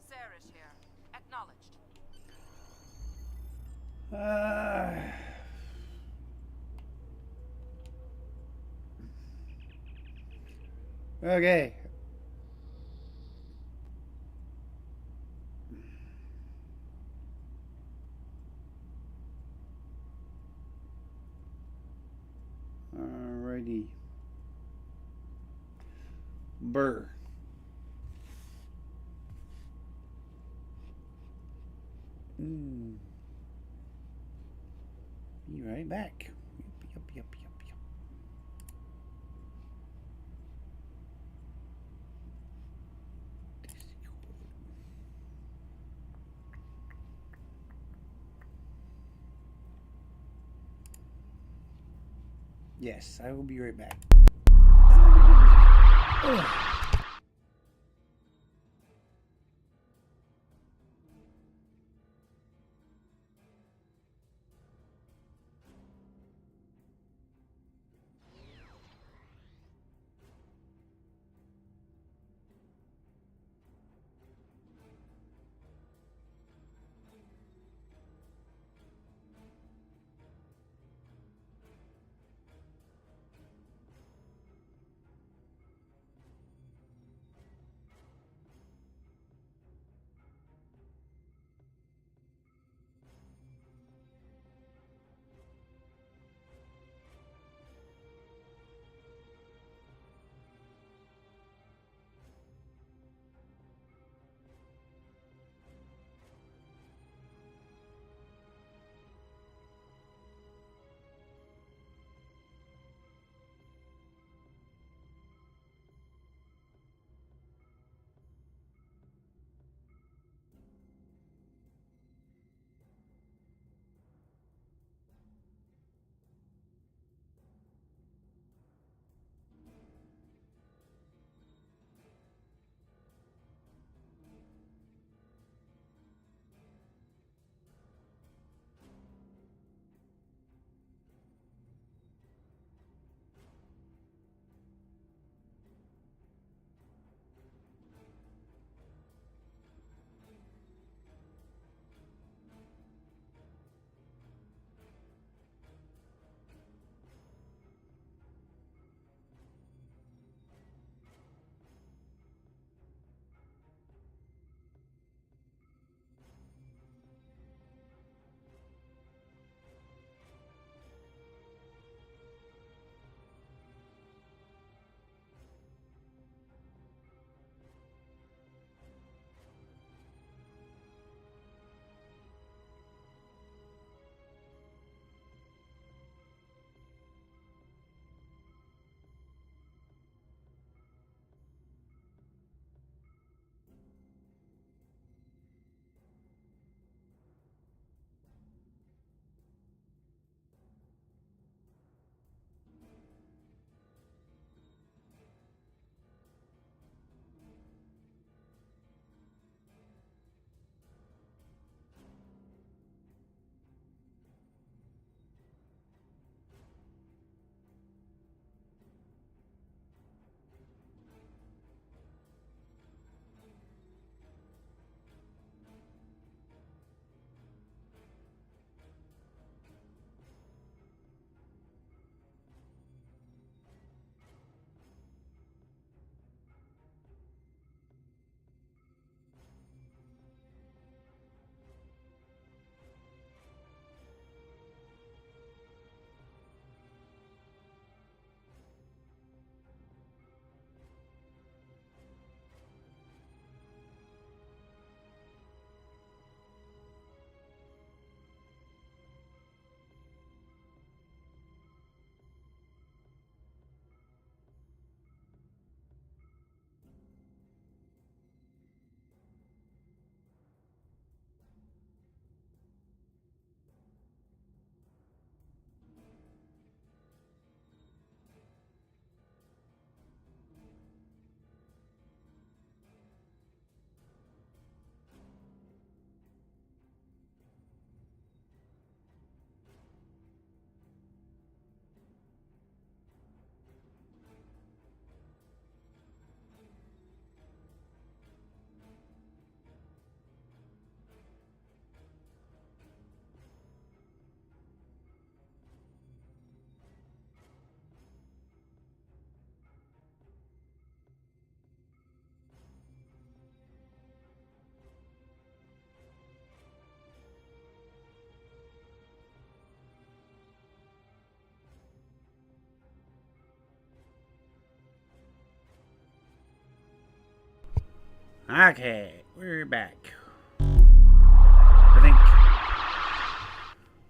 [SPEAKER 8] Sarah's here. Acknowledged.
[SPEAKER 1] Okay. Alrighty. Burr. Be right back. Yup, yup, yup, yup. Yes, I will be right back. Ugh. Okay, we're back. I think.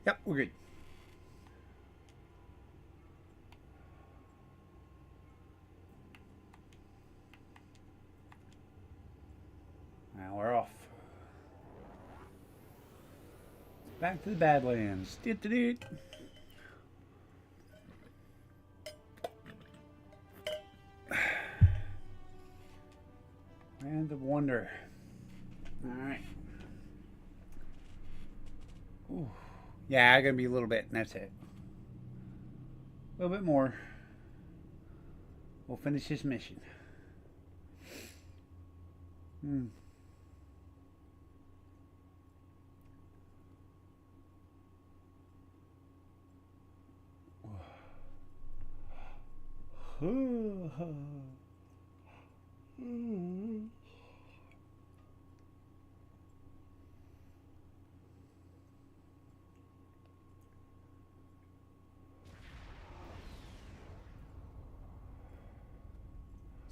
[SPEAKER 1] Yep, we're good. Now we're off. Back to the Badlands. Doot. Land of Wonder. Alright. Yeah, gonna be a little bit, and that's it. A little bit more. We'll finish this mission.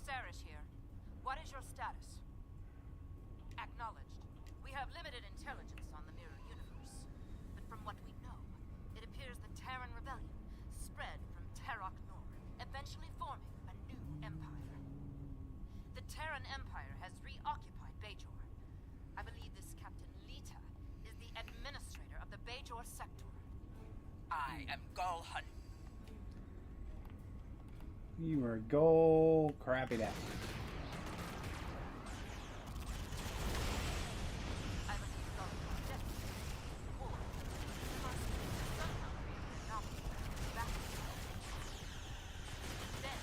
[SPEAKER 8] Sarah's here. What is your status? Acknowledged. We have limited intelligence on the Mirror Universe. But from what we know, it appears the Terran Rebellion spread from Terok Nord, eventually forming a new empire. The Terran Empire has reoccupied Bajor. I believe this Captain Lita is the administrator of the Bajor sector.
[SPEAKER 11] I am Gul Hunt.
[SPEAKER 1] You are gold crappy that.
[SPEAKER 8] I believe Gul Kardet, or must somehow create an anomaly back to the then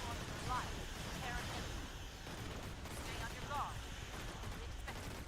[SPEAKER 8] form an alliance with the Terran Empire. Stay on your guard. We expect it.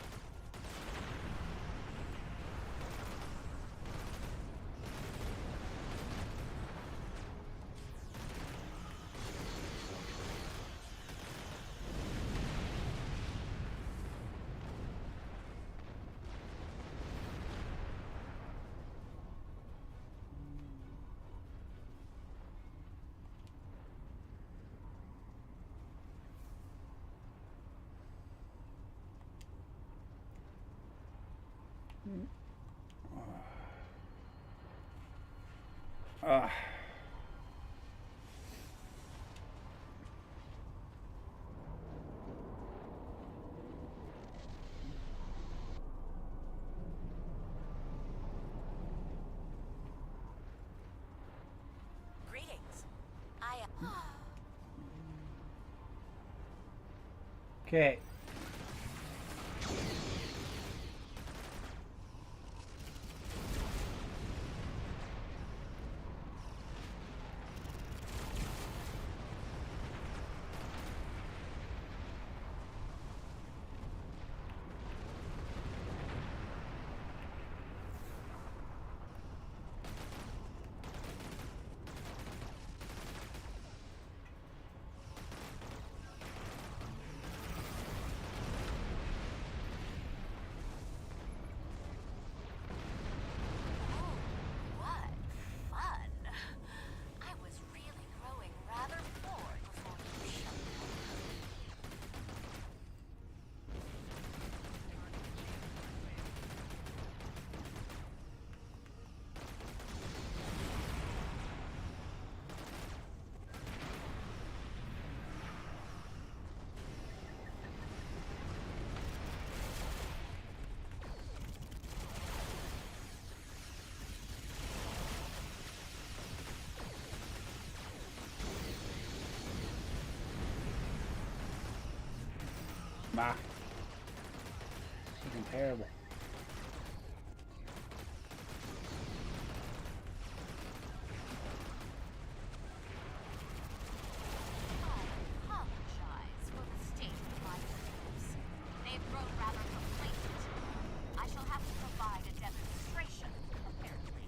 [SPEAKER 8] Greetings. I am.
[SPEAKER 1] Okay.
[SPEAKER 8] What fun! I was really growing rather bored before you showed up.
[SPEAKER 1] Bah. Freaking terrible.
[SPEAKER 8] I apologize for the state of my nerves. They've grown rather complacent. I shall have to provide a demonstration, apparently.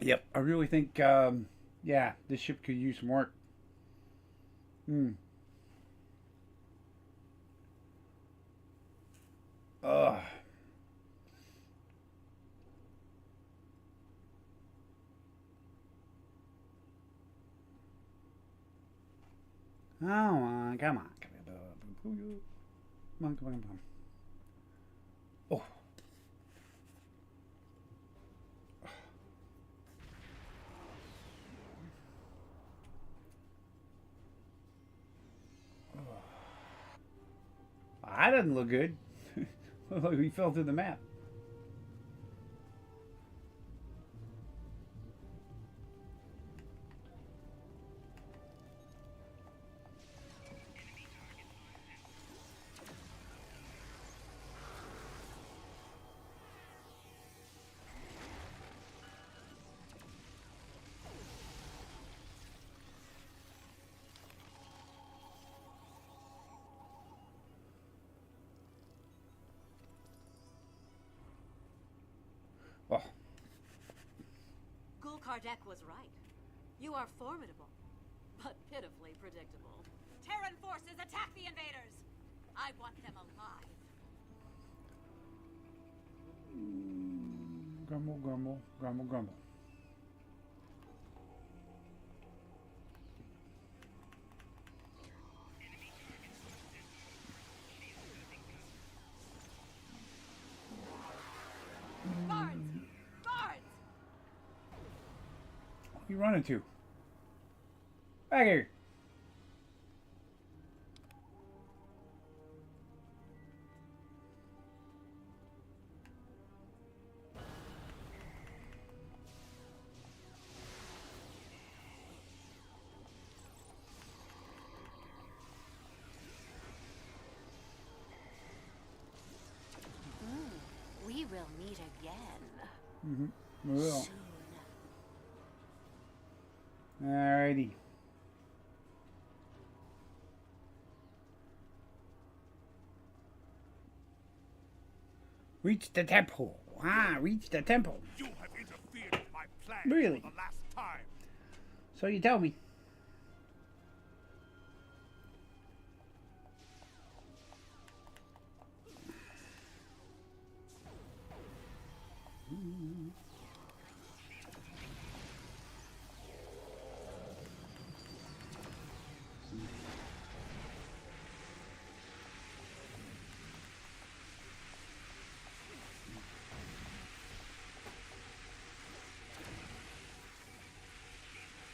[SPEAKER 1] Yep, I really think, yeah, this ship could use some work. Ugh. Come on, come on. Come on, come on, come on. Oh. That doesn't look good. Look like we fell through the map. Oh.
[SPEAKER 12] Gul Kardec was right. You are formidable, but pitifully predictable.
[SPEAKER 8] Terran forces attack the invaders! I want them alive.
[SPEAKER 1] Grumble, grumble, grumble, grumble.
[SPEAKER 8] Guards! Guards!
[SPEAKER 1] What are you running to? Back here.
[SPEAKER 12] We will meet again.
[SPEAKER 1] We will.
[SPEAKER 12] Soon.
[SPEAKER 1] Alrighty. Reach the temple. Reach the temple.
[SPEAKER 3] You have interfered with my plan
[SPEAKER 1] Really?
[SPEAKER 3] for the last time.
[SPEAKER 1] So you tell me.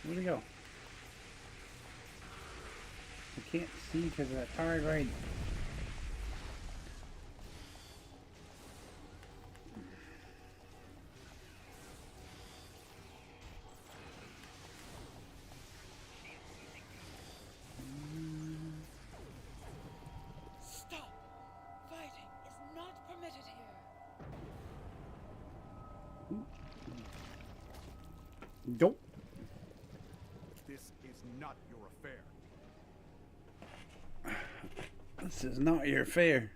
[SPEAKER 1] Where'd he go? I can't see because of that tired rain.
[SPEAKER 4] Stop! Fighting is not permitted here.
[SPEAKER 1] Nope.
[SPEAKER 3] This is not your affair.
[SPEAKER 1] This is not your affair.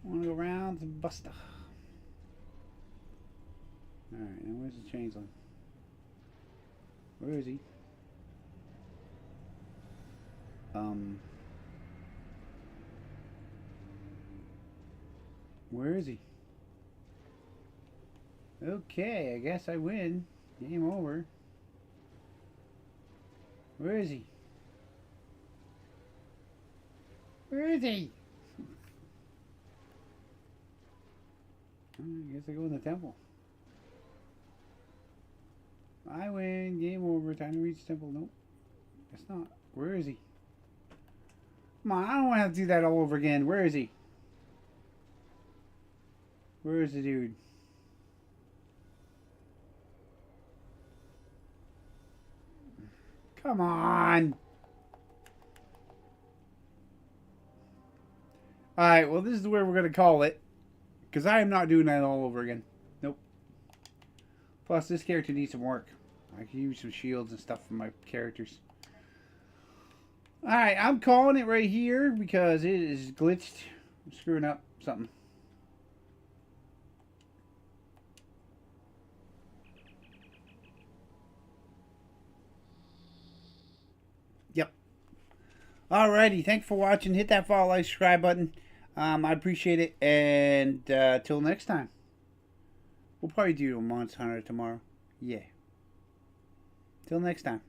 [SPEAKER 1] I want to go around to Buster. Alright, now where's the changeling? Where is he? Where is he? Okay, I guess I win. Game over. Where is he? Where is he? I guess I go in the temple. I win. Game over. Time to reach the temple. Nope. It's not. Where is he? Come on, I don't want to have to do that all over again. Where is he? Where is the dude? Come on. Alright, well this is where we're going to call it. Because I am not doing that all over again. Nope. Plus this character needs some work. I can use some shields and stuff for my characters. Alright, I'm calling it right here because it is glitched. I'm screwing up something. Yep. Alrighty, thanks for watching. Hit that follow, like, subscribe button. I appreciate it. And till next time. We'll probably do a Monster Hunter tomorrow. Yeah. Till next time.